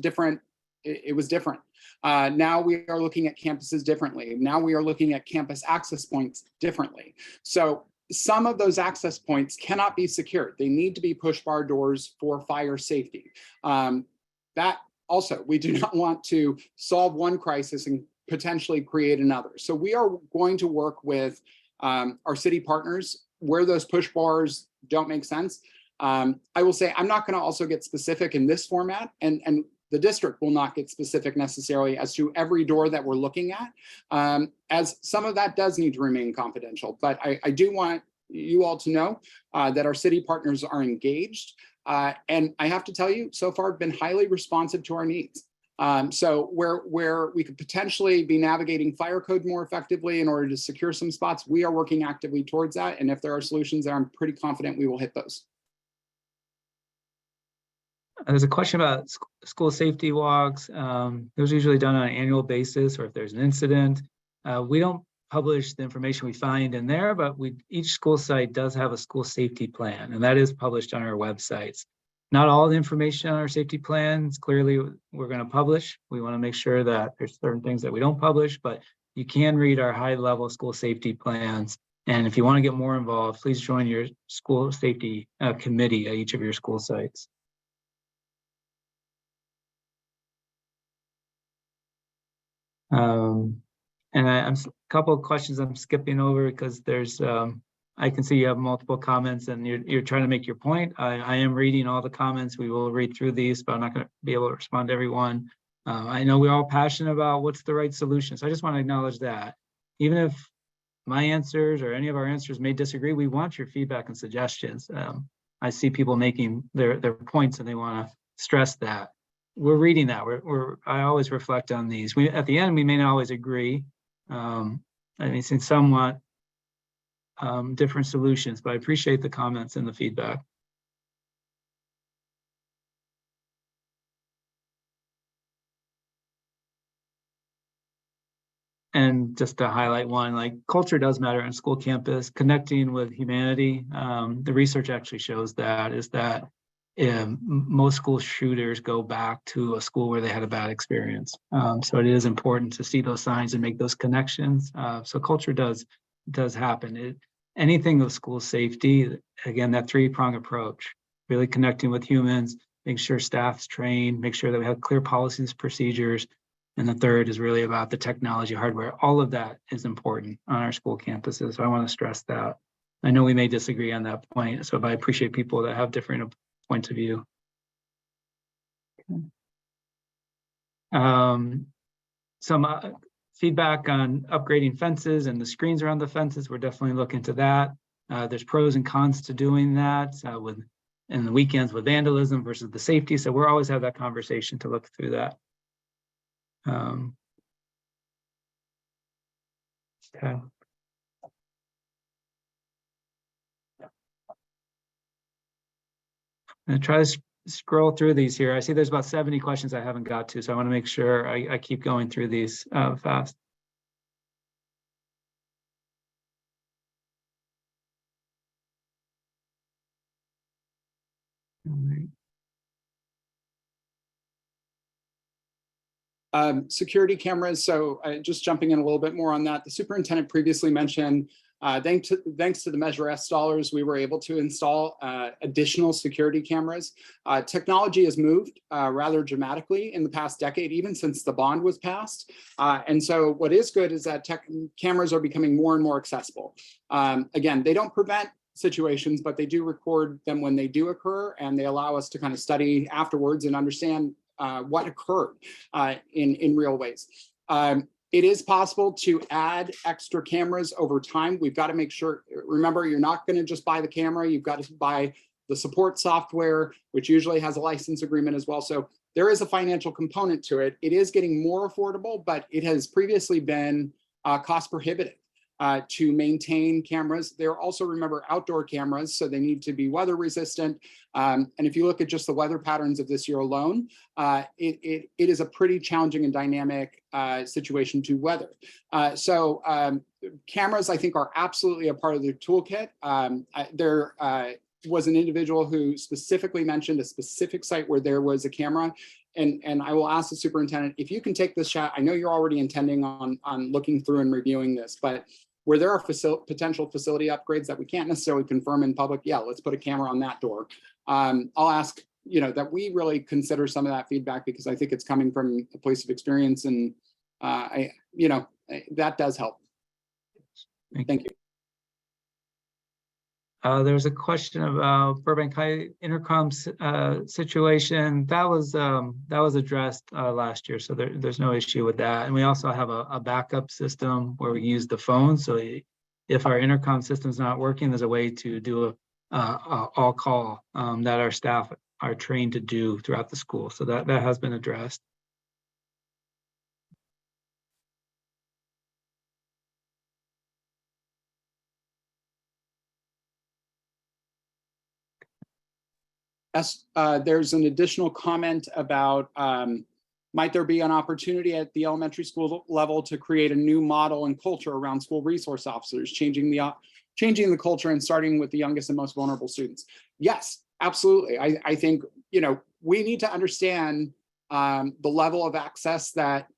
it was different. Now we are looking at campuses differently. Now we are looking at campus access points differently. So some of those access points cannot be secured. They need to be push bar doors for fire safety. That also, we do not want to solve one crisis and potentially create another. So we are going to work with our city partners where those push bars don't make sense. I will say, I'm not going to also get specific in this format, and the district will not get specific necessarily as to every door that we're looking at, as some of that does need to remain confidential. But I do want you all to know that our city partners are engaged. And I have to tell you, so far, been highly responsive to our needs. So where we could potentially be navigating fire code more effectively in order to secure some spots, we are working actively towards that. And if there are solutions there, I'm pretty confident we will hit those. There's a question about school safety walks. Those are usually done on an annual basis, or if there's an incident. We don't publish the information we find in there, but each school site does have a school safety plan, and that is published on our websites. Not all the information on our safety plans, clearly we're going to publish. We want to make sure that there's certain things that we don't publish, but you can read our high-level school safety plans. And if you want to get more involved, please join your school safety committee at each of your school sites. And I'm a couple of questions I'm skipping over because there's I can see you have multiple comments and you're trying to make your point. I am reading all the comments. We will read through these, but I'm not going to be able to respond to everyone. I know we're all passionate about what's the right solution. So I just want to acknowledge that. Even if my answers or any of our answers may disagree, we want your feedback and suggestions. I see people making their points and they want to stress that. We're reading that. I always reflect on these. At the end, we may not always agree. I mean, since some want different solutions, but I appreciate the comments and the feedback. And just to highlight one, like culture does matter on school campus, connecting with humanity. The research actually shows that is that most school shooters go back to a school where they had a bad experience. So it is important to see those signs and make those connections. So culture does happen. Anything with school safety, again, that three-prong approach, really connecting with humans, making sure staff's trained, make sure that we have clear policies, procedures. And the third is really about the technology, hardware. All of that is important on our school campuses. So I want to stress that. I know we may disagree on that point, so I appreciate people that have different points of view. Some feedback on upgrading fences and the screens around the fences. We're definitely looking into that. There's pros and cons to doing that in the weekends with vandalism versus the safety. So we'll always have that conversation to look through that. Okay. I'm gonna try to scroll through these here. I see there's about 70 questions I haven't got to, so I want to make sure I keep going through these fast. Security cameras. So just jumping in a little bit more on that, the superintendent previously mentioned, thanks to the Measure S dollars, we were able to install additional security cameras. Technology has moved rather dramatically in the past decade, even since the bond was passed. And so what is good is that cameras are becoming more and more accessible. Again, they don't prevent situations, but they do record them when they do occur, and they allow us to kind of study afterwards and understand what occurred in real ways. It is possible to add extra cameras over time. We've got to make sure, remember, you're not going to just buy the camera. You've got to buy the support software, which usually has a license agreement as well. So there is a financial component to it. It is getting more affordable, but it has previously been cost prohibitive to maintain cameras. They're also, remember, outdoor cameras, so they need to be weather resistant. And if you look at just the weather patterns of this year alone, it is a pretty challenging and dynamic situation to weather. So cameras, I think, are absolutely a part of the toolkit. There was an individual who specifically mentioned a specific site where there was a camera. And I will ask the superintendent, if you can take this shot. I know you're already intending on looking through and reviewing this, but where there are potential facility upgrades that we can't necessarily confirm in public, yeah, let's put a camera on that door. I'll ask, that we really consider some of that feedback, because I think it's coming from a place of experience, and that does help. Thank you. There's a question about Burbank High intercom situation that was addressed last year, so there's no issue with that. And we also have a backup system where we use the phone. So if our intercom system is not working, there's a way to do a all call that our staff are trained to do throughout the school. So that has been addressed. There's an additional comment about might there be an opportunity at the elementary school level to create a new model and culture around school resource officers, changing the culture and starting with the youngest and most vulnerable students? Yes, absolutely. I think we need to understand the level of access that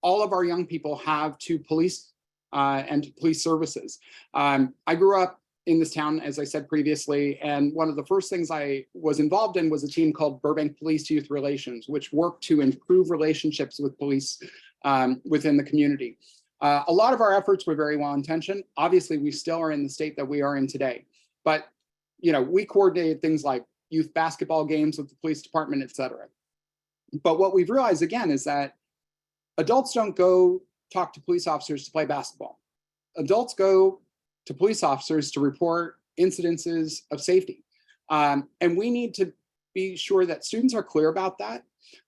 all of our young people have to police and to police services. I grew up in this town, as I said previously, and one of the first things I was involved in was a team called Burbank Police Youth Relations, which worked to improve relationships with police within the community. A lot of our efforts were very well intentioned. Obviously, we still are in the state that we are in today, but we coordinated things like youth basketball games with the police department, et cetera. But what we've realized again is that adults don't go talk to police officers to play basketball. Adults go to police officers to report incidences of safety. And we need to be sure that students are clear about that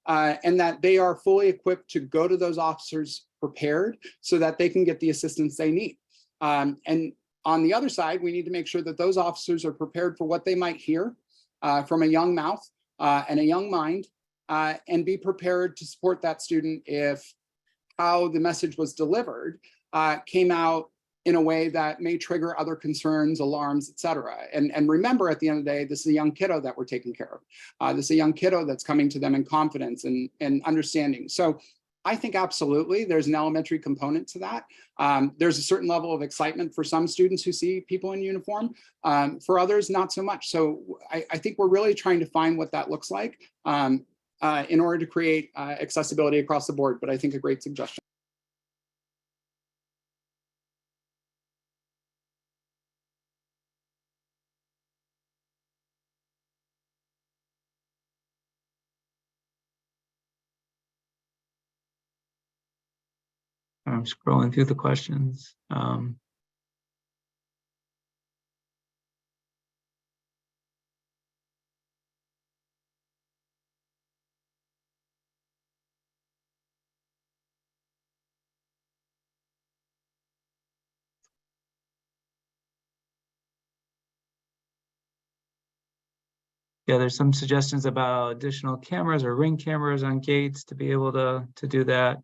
and that they are fully equipped to go to those officers prepared so that they can get the assistance they need. And on the other side, we need to make sure that those officers are prepared for what they might hear from a young mouth and a young mind, and be prepared to support that student if how the message was delivered came out in a way that may trigger other concerns, alarms, et cetera. And remember, at the end of the day, this is a young kiddo that we're taking care of. This is a young kiddo that's coming to them in confidence and understanding. So I think absolutely there's an elementary component to that. There's a certain level of excitement for some students who see people in uniform. For others, not so much. So I think we're really trying to find what that looks like in order to create accessibility across the board. But I think a great suggestion. I'm scrolling through the questions. Yeah, there's some suggestions about additional cameras or ring cameras on gates to be able to do that.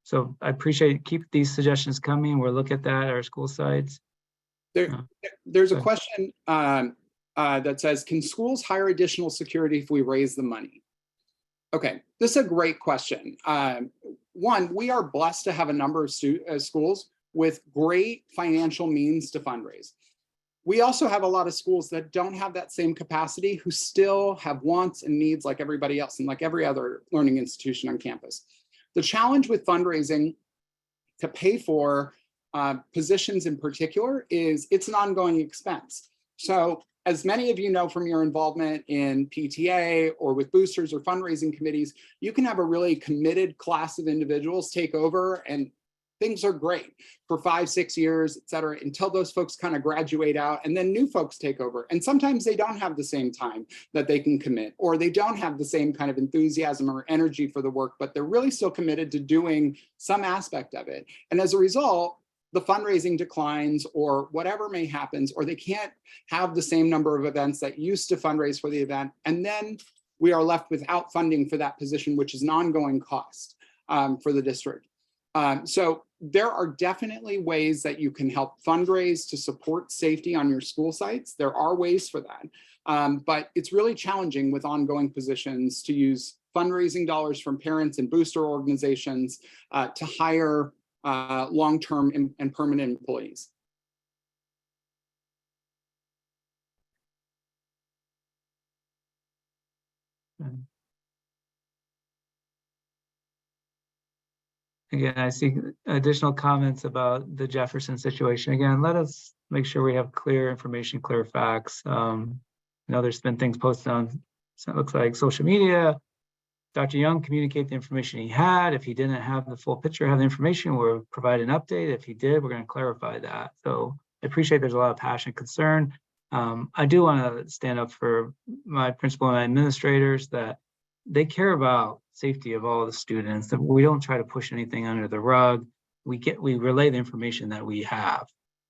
So I appreciate, keep these suggestions coming. We'll look at that at our school sites. There's a question that says, can schools hire additional security if we raise the money? Okay, this is a great question. One, we are blessed to have a number of schools with great financial means to fundraise. We also have a lot of schools that don't have that same capacity, who still have wants and needs like everybody else and like every other learning institution on campus. The challenge with fundraising to pay for positions in particular is it's an ongoing expense. So as many of you know from your involvement in PTA or with boosters or fundraising committees, you can have a really committed class of individuals take over and things are great for 5, 6 years, et cetera, until those folks kind of graduate out and then new folks take over. And sometimes they don't have the same time that they can commit, or they don't have the same kind of enthusiasm or energy for the work, but they're really still committed to doing some aspect of it. And as a result, the fundraising declines or whatever may happen, or they can't have the same number of events that used to fundraise for the event. And then we are left without funding for that position, which is an ongoing cost for the district. So there are definitely ways that you can help fundraise to support safety on your school sites. There are ways for that, but it's really challenging with ongoing positions to use fundraising dollars from parents and booster organizations to hire long-term and permanent employees. Again, I see additional comments about the Jefferson situation. Again, let us make sure we have clear information, clear facts. I know there's been things posted on, so it looks like social media. Dr. Young communicate the information he had. If he didn't have the full picture, have the information, we'll provide an update. If he did, we're going to clarify that. So I appreciate there's a lot of passion and concern. I do want to stand up for my principal and my administrators that they care about safety of all the students, that we don't try to push anything under the rug. We relay the information that we have.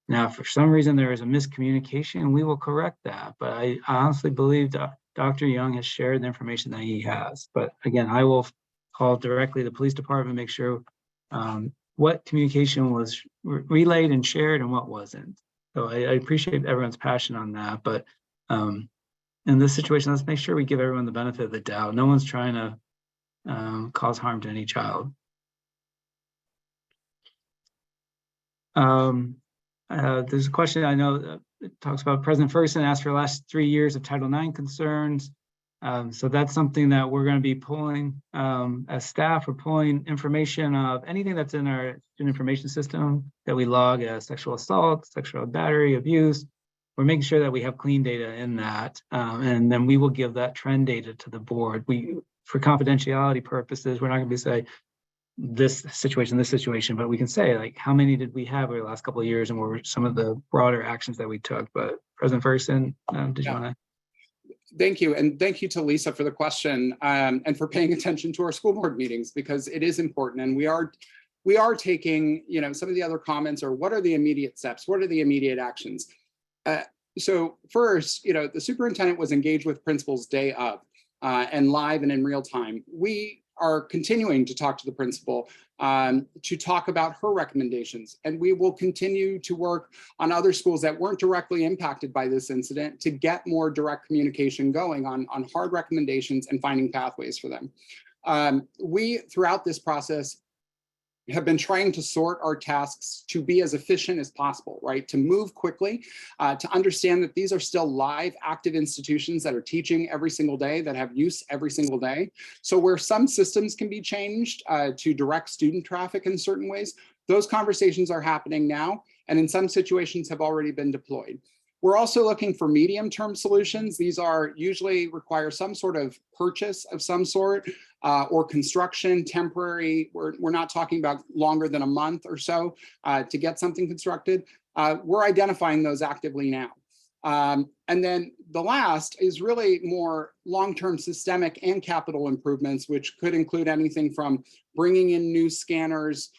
Now, if for some reason there is a miscommunication, we will correct that. But I honestly believe that Dr. Young has shared the information that he has. But again, I will call directly the police department, make sure what communication was relayed and shared and what wasn't. So I appreciate everyone's passion on that. But in this situation, let's make sure we give everyone the benefit of the doubt. No one's trying to cause harm to any child. There's a question I know it talks about President Ferguson asked for the last 3 years of Title IX concerns. So that's something that we're going to be pulling as staff. We're pulling information of anything that's in our student information system that we log as sexual assault, sexual battery, abuse. We're making sure that we have clean data in that, and then we will give that trend data to the board. For confidentiality purposes, we're not going to be saying this situation, but we can say like how many did we have over the last couple of years and what were some of the broader actions that we took. But President Ferguson, did you want to? Thank you. And thank you to Lisa for the question and for paying attention to our school board meetings, because it is important. And we are taking, some of the other comments are what are the immediate steps? What are the immediate actions? So first, the superintendent was engaged with principals day of and live and in real time. We are continuing to talk to the principal to talk about her recommendations. And we will continue to work on other schools that weren't directly impacted by this incident to get more direct communication going on hard recommendations and finding pathways for them. We, throughout this process, have been trying to sort our tasks to be as efficient as possible, right? To move quickly, to understand that these are still live, active institutions that are teaching every single day, that have use every single day. So where some systems can be changed to direct student traffic in certain ways, those conversations are happening now, and in some situations have already been deployed. We're also looking for medium-term solutions. These are usually require some sort of purchase of some sort or construction, temporary. We're not talking about longer than a month or so to get something constructed. We're identifying those actively now. And then the last is really more long-term systemic and capital improvements, which could include anything from bringing in new scanners,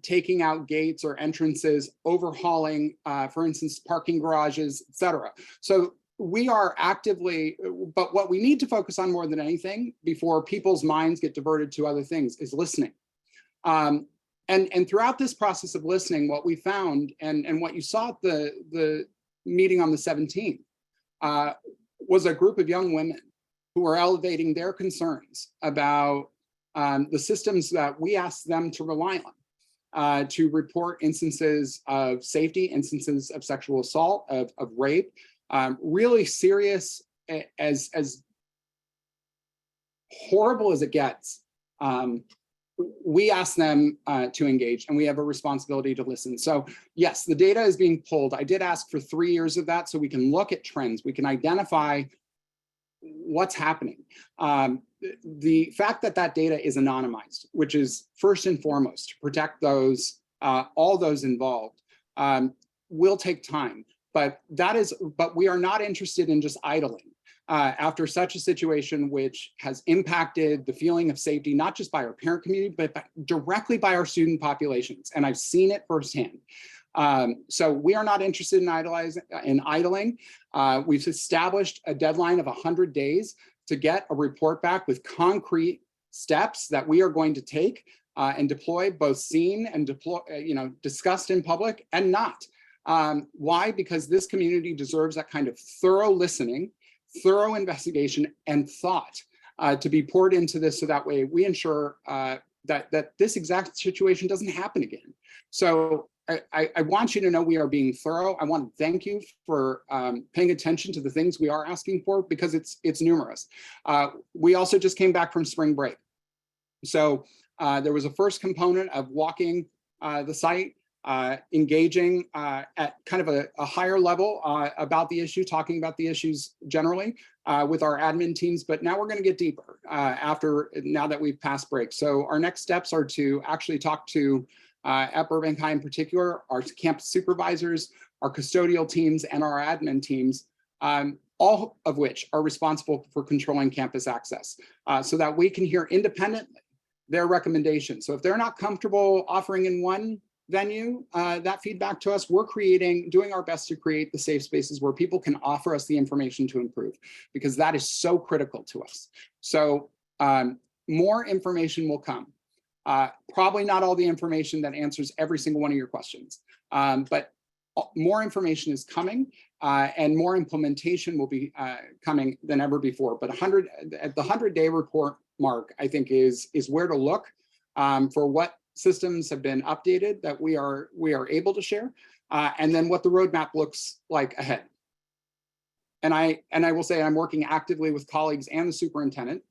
taking out gates or entrances, overhauling, for instance, parking garages, et cetera. So we are actively, but what we need to focus on more than anything before people's minds get diverted to other things is listening. And throughout this process of listening, what we found and what you saw at the meeting on the 17th was a group of young women who are elevating their concerns about the systems that we asked them to rely on to report instances of safety, instances of sexual assault, of rape, really serious, as horrible as it gets. We ask them to engage, and we have a responsibility to listen. So yes, the data is being pulled. I did ask for 3 years of that so we can look at trends. We can identify what's happening. The fact that that data is anonymized, which is first and foremost to protect those, all those involved, will take time. But we are not interested in just idling after such a situation which has impacted the feeling of safety, not just by our parent community, but directly by our student populations. And I've seen it firsthand. So we are not interested in idling. We've established a deadline of 100 days to get a report back with concrete steps that we are going to take and deploy, both seen and discussed in public and not. Why? Because this community deserves that kind of thorough listening, thorough investigation, and thought to be poured into this, so that way we ensure that this exact situation doesn't happen again. So I want you to know we are being thorough. I want to thank you for paying attention to the things we are asking for, because it's numerous. We also just came back from spring break. So there was a first component of walking the site, engaging at kind of a higher level about the issue, talking about the issues generally with our admin teams. But now we're going to get deeper now that we've passed break. So our next steps are to actually talk to, at Burbank High in particular, our campus supervisors, our custodial teams, and our admin teams, all of which are responsible for controlling campus access, so that we can hear independently their recommendations. So if they're not comfortable offering in one venue that feedback to us, we're doing our best to create the safe spaces where people can offer us the information to improve, because that is so critical to us. So more information will come. Probably not all the information that answers every single one of your questions, but more information is coming, and more implementation will be coming than ever before. But at the 100-day report mark, I think is where to look for what systems have been updated that we are able to share, and then what the roadmap looks like ahead. And I will say I'm working actively with colleagues and the superintendent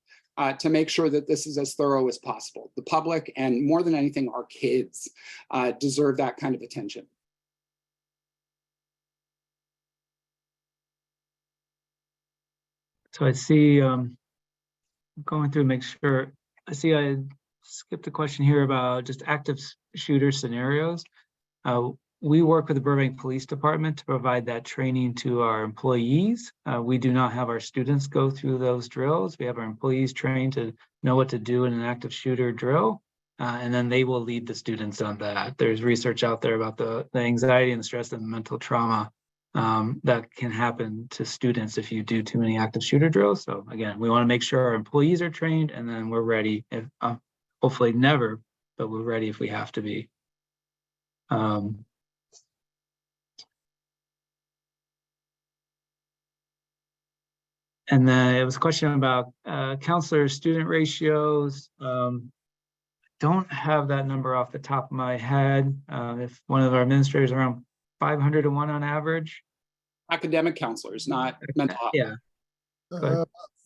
to make sure that this is as thorough as possible. The public, and more than anything, our kids deserve that kind of attention. So I see, going through, make sure, I see I skipped a question here about just active shooter scenarios. We work with the Burbank Police Department to provide that training to our employees. We do not have our students go through those drills. We have our employees trained to know what to do in an active shooter drill, and then they will lead the students on that. There's research out there about the anxiety and the stress and the mental trauma that can happen to students if you do too many active shooter drills. So again, we want to make sure our employees are trained, and then we're ready if hopefully never, but we're ready if we have to be. And then it was a question about counselor-student ratios. Don't have that number off the top of my head. If one of our administrators around 500 to 1 on average. Academic counselors, not mental health. Yeah.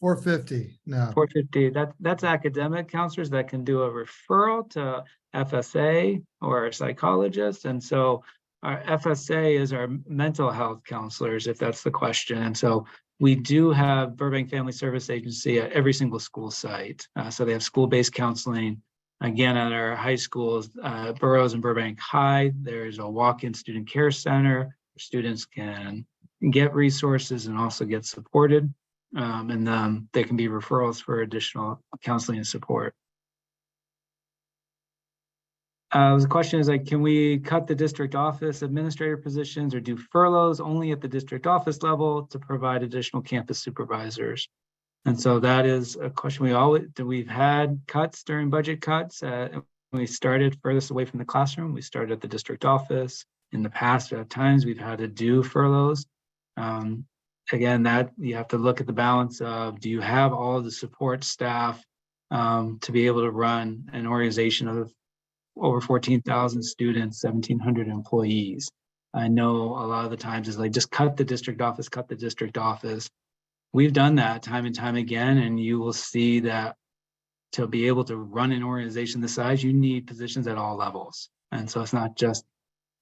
450 now. 450. That's academic counselors that can do a referral to FSA or a psychologist. And so our FSA is our mental health counselors, if that's the question. And so we do have Burbank Family Service Agency at every single school site. So they have school-based counseling. Again, at our high schools, Burroughs and Burbank High, there's a walk-in student care center where students can get resources and also get supported. And then there can be referrals for additional counseling and support. The question is like, can we cut the district office administrator positions or do furloughs only at the district office level to provide additional campus supervisors? And so that is a question we've had cuts during budget cuts. When we started furthest away from the classroom, we started at the district office. In the past, at times we've had to do furloughs. Again, that you have to look at the balance of, do you have all the support staff to be able to run an organization of over 14,000 students, 1,700 employees? I know a lot of the times is like, just cut the district office, cut the district office. We've done that time and time again, and you will see that to be able to run an organization this size, you need positions at all levels. And so it's not just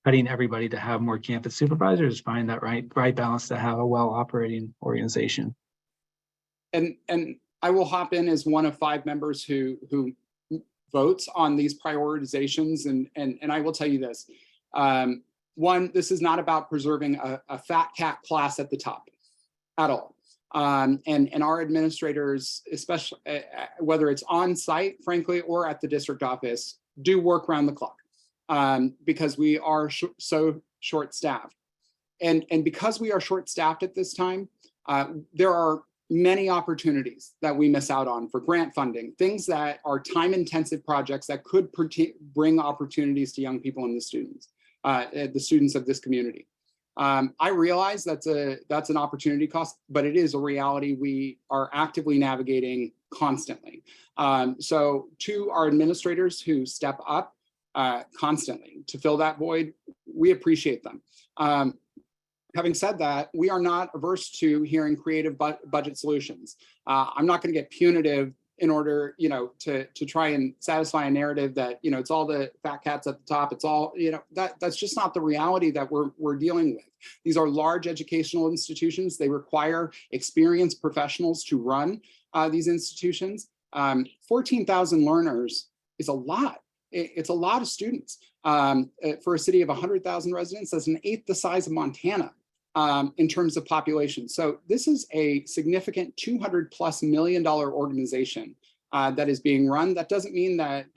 cutting everybody to have more campus supervisors, find that right balance to have a well-operating organization. And I will hop in as one of 5 members who votes on these prioritizations. And I will tell you this. One, this is not about preserving a fat cat class at the top at all. And our administrators, especially whether it's on site, frankly, or at the district office, do work around the clock because we are so short-staffed. And because we are short-staffed at this time, there are many opportunities that we miss out on for grant funding, things that are time-intensive projects that could bring opportunities to young people and the students of this community. I realize that's an opportunity cost, but it is a reality we are actively navigating constantly. So to our administrators who step up constantly to fill that void, we appreciate them. Having said that, we are not averse to hearing creative budget solutions. I'm not going to get punitive in order, to try and satisfy a narrative that, it's all the fat cats at the top. It's all, that's just not the reality that we're dealing with. These are large educational institutions. They require experienced professionals to run these institutions. 14,000 learners is a lot. It's a lot of students for a city of 100,000 residents. That's an eighth the size of Montana. In terms of population. So this is a significant $200+ million organization that is being run. That doesn't mean that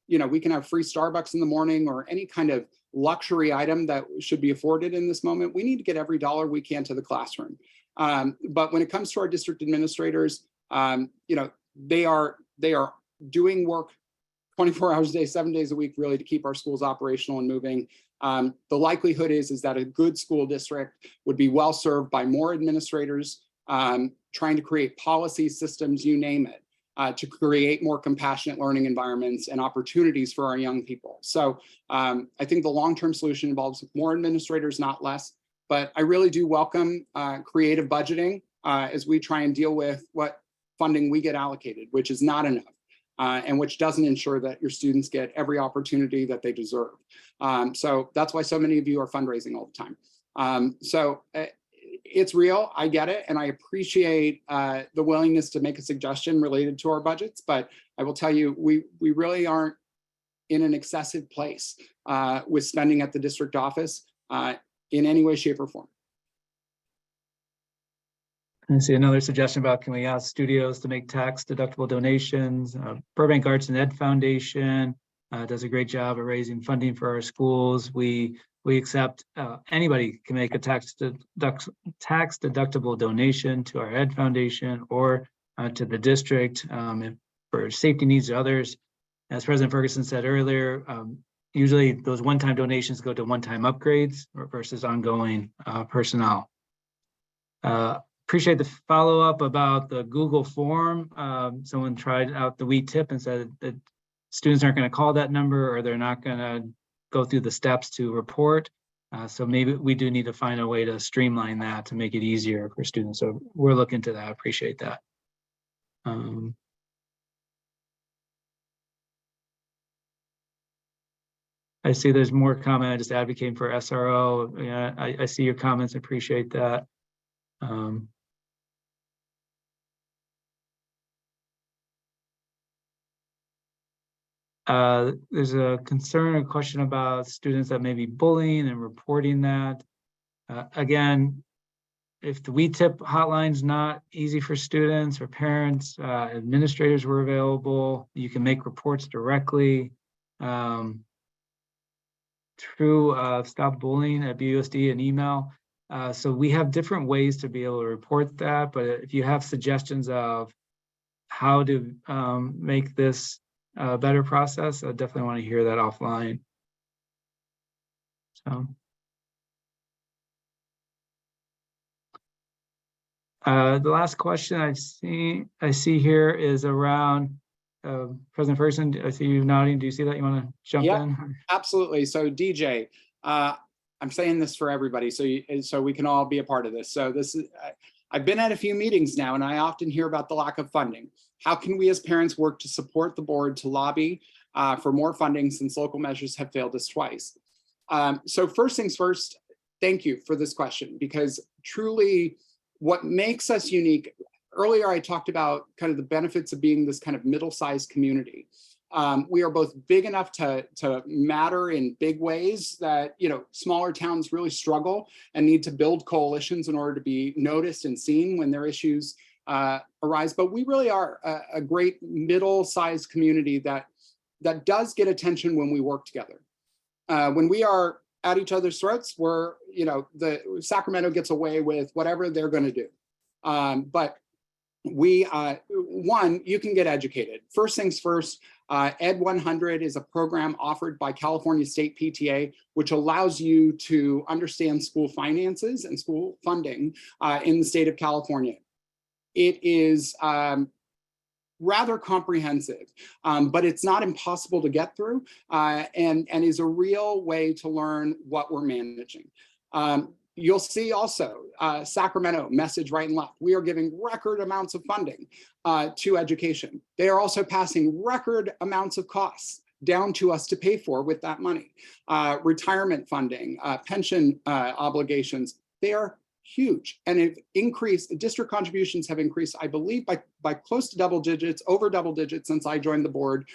we can have free Starbucks in the morning or any kind of luxury item that should be afforded in this moment. We need to get every dollar we can to the classroom. But when it comes to our district administrators, they are doing work 24 hours a day, 7 days a week, really, to keep our schools operational and moving. The likelihood is that a good school district would be well served by more administrators trying to create policy systems, you name it, to create more compassionate learning environments and opportunities for our young people. So I think the long-term solution involves more administrators, not less. But I really do welcome creative budgeting as we try and deal with what funding we get allocated, which is not enough. And which doesn't ensure that your students get every opportunity that they deserve. So that's why so many of you are fundraising all the time. So it's real, I get it, and I appreciate the willingness to make a suggestion related to our budgets, but I will tell you, we really aren't in an excessive place with spending at the district office in any way, shape, or form. I see another suggestion about, can we ask studios to make tax deductible donations? Burbank Arts and Ed Foundation does a great job of raising funding for our schools. We We accept anybody can make a tax deductible donation to our Ed Foundation or to the district for safety needs of others. As President Ferguson said earlier, usually those one-time donations go to one-time upgrades versus ongoing personnel. Appreciate the follow-up about the Google form. Someone tried out the WE tip and said that students aren't going to call that number, or they're not going to go through the steps to report. So maybe we do need to find a way to streamline that to make it easier for students. So we're looking to that. Appreciate that. I see there's more comment. Just advocating for SRO. Yeah, I see your comments. Appreciate that. There's a concern, a question about students that may be bullying and reporting that. Again, if the WE tip hotline's not easy for students or parents, administrators were available. You can make reports directly through Stop Bullying at BUSD and email. So we have different ways to be able to report that. But if you have suggestions of how to make this a better process, I definitely want to hear that offline. So. The last question I see here is around President Ferguson. I see you nodding. Do you see that? You want to jump in? Absolutely. So DJ, I'm saying this for everybody, so we can all be a part of this. So this is, I've been at a few meetings now, and I often hear about the lack of funding. How can we as parents work to support the board to lobby for more funding, since local measures have failed us twice? So first things first, thank you for this question, because truly, what makes us unique, earlier I talked about kind of the benefits of being this kind of middle-sized community. We are both big enough to matter in big ways that, you know, smaller towns really struggle and need to build coalitions in order to be noticed and seen when their issues arise. But we really are a great middle-sized community that does get attention when we work together. When we are at each other's throats, where, you know, the Sacramento gets away with whatever they're going to do. But we, one, you can get educated. First things first, Ed 100 is a program offered by California State PTA, which allows you to understand school finances and school funding in the state of California. It is rather comprehensive, but it's not impossible to get through, and is a real way to learn what we're managing. You'll see also Sacramento message right and left. We are giving record amounts of funding to education. They are also passing record amounts of costs down to us to pay for with that money. Retirement funding, pension obligations, they are huge, and have increased. District contributions have increased, I believe, by close to double digits, over double digits since I joined the board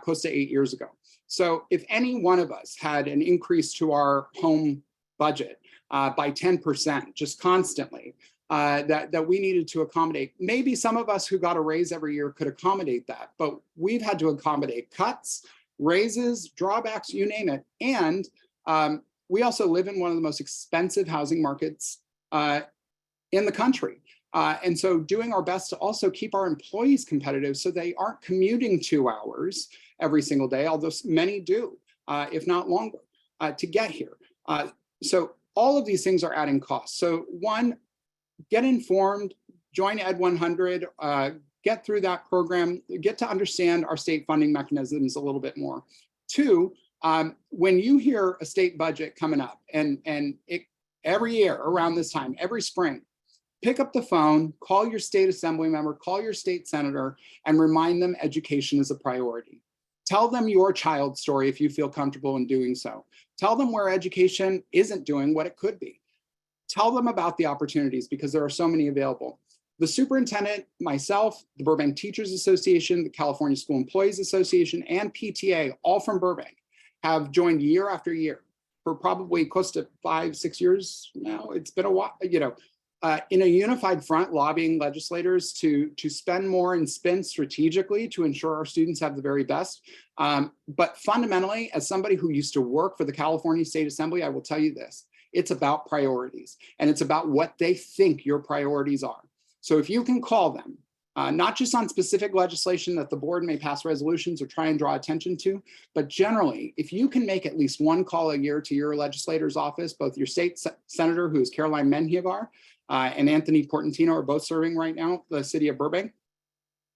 close to 8 years ago. So if any one of us had an increase to our home budget by 10% just constantly, that we needed to accommodate, maybe some of us who got a raise every year could accommodate that, but we've had to accommodate cuts, raises, drawbacks, you name it. And we also live in one of the most expensive housing markets in the country. And so doing our best to also keep our employees competitive so they aren't commuting 2 hours every single day, although many do, if not longer, to get here. So all of these things are adding costs. So one, get informed, join Ed 100, get through that program, get to understand our state funding mechanisms a little bit more. Two, when you hear a state budget coming up, and every year around this time, every spring, pick up the phone, call your state assembly member, call your state senator, and remind them education is a priority. Tell them your child's story if you feel comfortable in doing so. Tell them where education isn't doing what it could be. Tell them about the opportunities, because there are so many available. The superintendent, myself, the Burbank Teachers Association, the California School Employees Association, and PTA, all from Burbank, have joined year after year for probably close to 5-6 years now. It's been a while, you know, in a unified front, lobbying legislators to spend more and spend strategically to ensure our students have the very best. But fundamentally, as somebody who used to work for the California State Assembly, I will tell you this: it's about priorities, and it's about what they think your priorities are. So if you can call them, not just on specific legislation that the board may pass resolutions or try and draw attention to, but generally, if you can make at least one call a year to your legislator's office, both your state senator, who is Caroline Menjivar, and Anthony Portantino are both serving right now, the city of Burbank,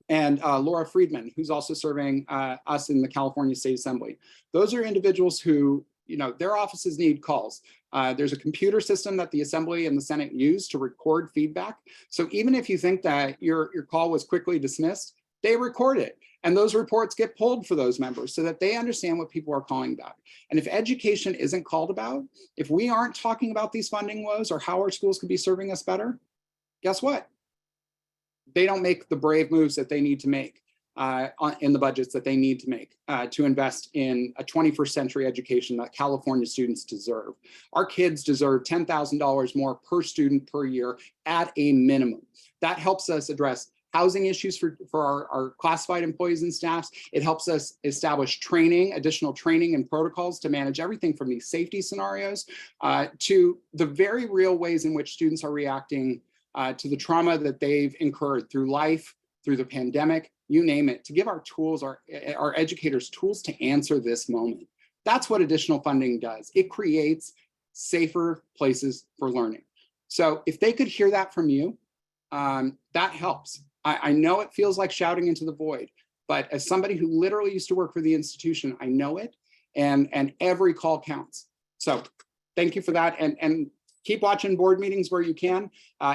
and Laura Friedman, who's also serving us in the California State Assembly. Those are individuals who, their offices need calls. There's a computer system that the Assembly and the Senate use to record feedback. So even if you think that your call was quickly dismissed, they record it. And those reports get pulled for those members so that they understand what people are calling about. And if education isn't called about, if we aren't talking about these funding woes or how our schools could be serving us better, guess what? They don't make the brave moves that they need to make in the budgets that they need to make to invest in a 21st century education that California students deserve. Our kids deserve $10,000 more per student per year at a minimum. That helps us address housing issues for our classified employees and staffs. It helps us establish training, additional training and protocols to manage everything from these safety scenarios to the very real ways in which students are reacting to the trauma that they've incurred through life, through the pandemic, you name it, to give our tools, our educators tools to answer this moment. That's what additional funding does. It creates safer places for learning. So if they could hear that from you, that helps. I know it feels like shouting into the void, but as somebody who literally used to work for the institution, I know it, and every call counts. So thank you for that, and keep watching board meetings where you can.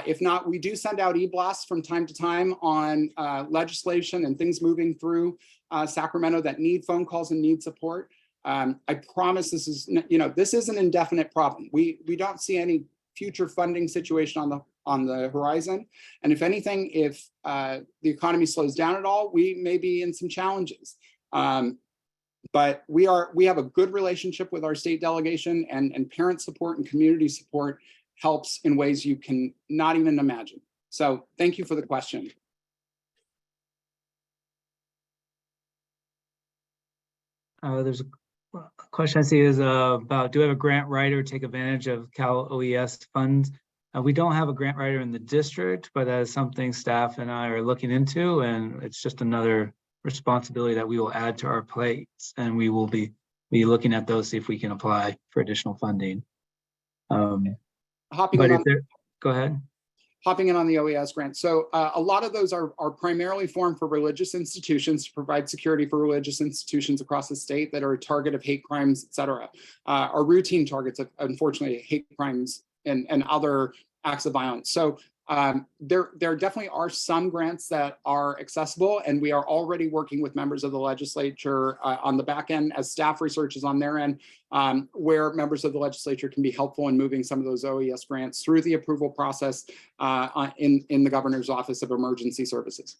If not, we do send out e-blasts from time to time on legislation and things moving through Sacramento that need phone calls and need support. I promise this is, this is an indefinite problem. We don't see any future funding situation on the horizon. And if anything, if the economy slows down at all, we may be in some challenges. But we have a good relationship with our state delegation, and parent support and community support helps in ways you can not even imagine. So thank you for the question. There's a question I see is about, do we have a grant writer take advantage of Cal OES funds? We don't have a grant writer in the district, but that is something staff and I are looking into, and it's just another responsibility that we will add to our plates, and we will be looking at those, see if we can apply for additional funding. Go ahead. Hopping in on the OES grant. So a lot of those are primarily formed for religious institutions to provide security for religious institutions across the state that are a target of hate crimes, et cetera. Are routine targets of, unfortunately, hate crimes and other acts of violence. So there definitely are some grants that are accessible, and we are already working with members of the legislature on the back end as staff researches on their end, where members of the legislature can be helpful in moving some of those OES grants through the approval process in the governor's office of emergency services.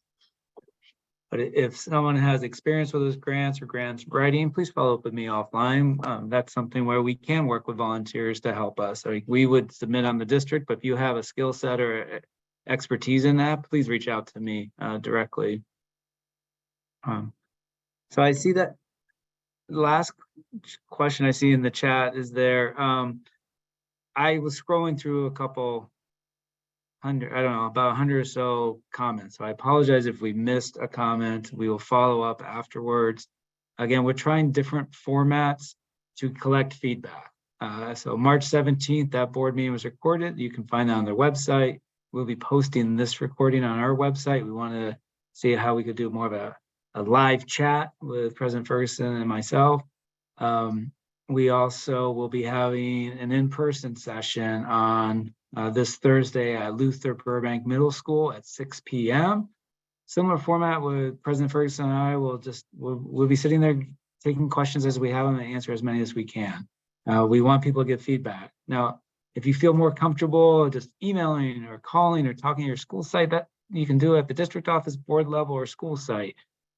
But if someone has experience with those grants or grants writing, please follow up with me offline. That's something where we can work with volunteers to help us. We would submit on the district, but if you have a skill set or expertise in that, please reach out to me directly. So I see that last question I see in the chat is there. I was scrolling through a couple hundred, I don't know, about 100 or so comments. So I apologize if we missed a comment. We will follow up afterwards. Again, we're trying different formats to collect feedback. So March 17th, that board meeting was recorded. You can find that on their website. We'll be posting this recording on our website. We want to see how we could do more of a live chat with President Ferguson and myself. We also will be having an in-person session on this Thursday at Luther Burbank Middle School at 6 p.m. Similar format with President Ferguson and I we'll be sitting there taking questions as we have them and answer as many as we can. We want people to give feedback. Now, if you feel more comfortable just emailing or calling or talking to your school site, that you can do it at the district office, board level, or school site.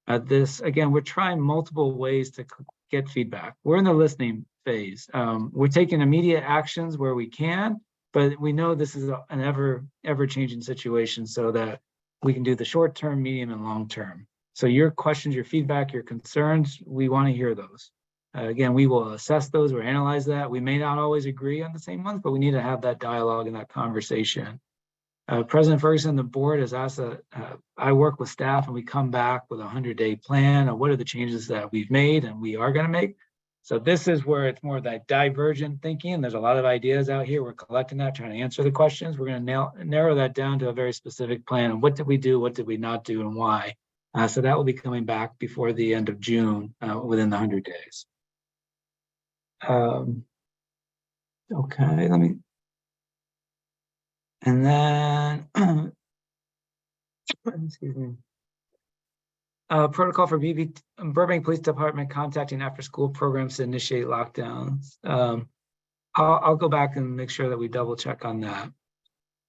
Again, we're trying multiple ways to get feedback. We're in the listening phase. We're taking immediate actions where we can, but we know this is an ever-changing situation, so that we can do the short-term, medium, and long-term. So your questions, your feedback, your concerns, we want to hear those. Again, we will assess those or analyze that. We may not always agree on the same ones, but we need to have that dialogue and that conversation. President Ferguson, the board has asked that I work with staff and we come back with a 100-day plan of what are the changes that we've made and we are going to make. So this is where it's more of that divergent thinking. There's a lot of ideas out here. We're collecting that, trying to answer the questions. We're going to narrow that down to a very specific plan of what did we do, what did we not do, and why. So that will be coming back before the end of June, within the 100 days. Okay, and then, excuse me. Protocol for Burbank Police Department contacting after-school programs to initiate lockdowns. I'll go back and make sure that we double check on that.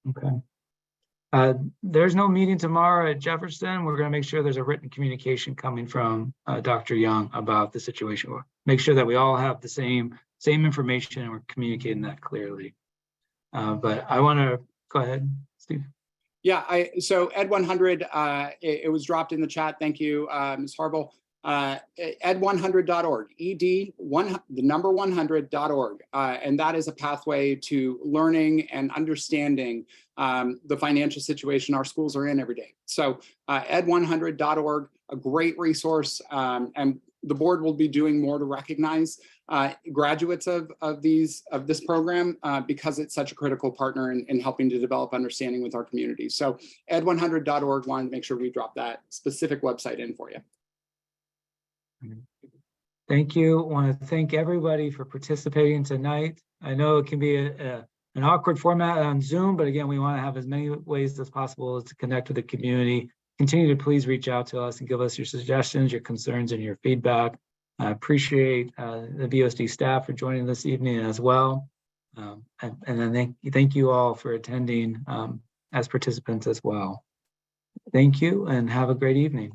Okay. There's no meeting tomorrow at Jefferson. We're going to make sure there's a written communication coming from Dr. Young about the situation. We'll make sure that we all have the same information and we're communicating that clearly. But I want to go ahead, Steve. Yeah, so Ed 100, it was dropped in the chat. Thank you, Ms. Harville. ed100.org, ed1, the number 100.org. And that is a pathway to learning and understanding the financial situation our schools are in every day. So ed100.org, a great resource, and the board will be doing more to recognize graduates of this program because it's such a critical partner in helping to develop understanding with our community. So ed100.org, wanted to make sure we drop that specific website in for you. Thank you. I want to thank everybody for participating tonight. I know it can be an awkward format on Zoom, but again, we want to have as many ways as possible to connect with the community. Continue to please reach out to us and give us your suggestions, your concerns, and your feedback. I appreciate the BUSD staff for joining this evening as well. And then thank you all for attending as participants as well. Thank you and have a great evening.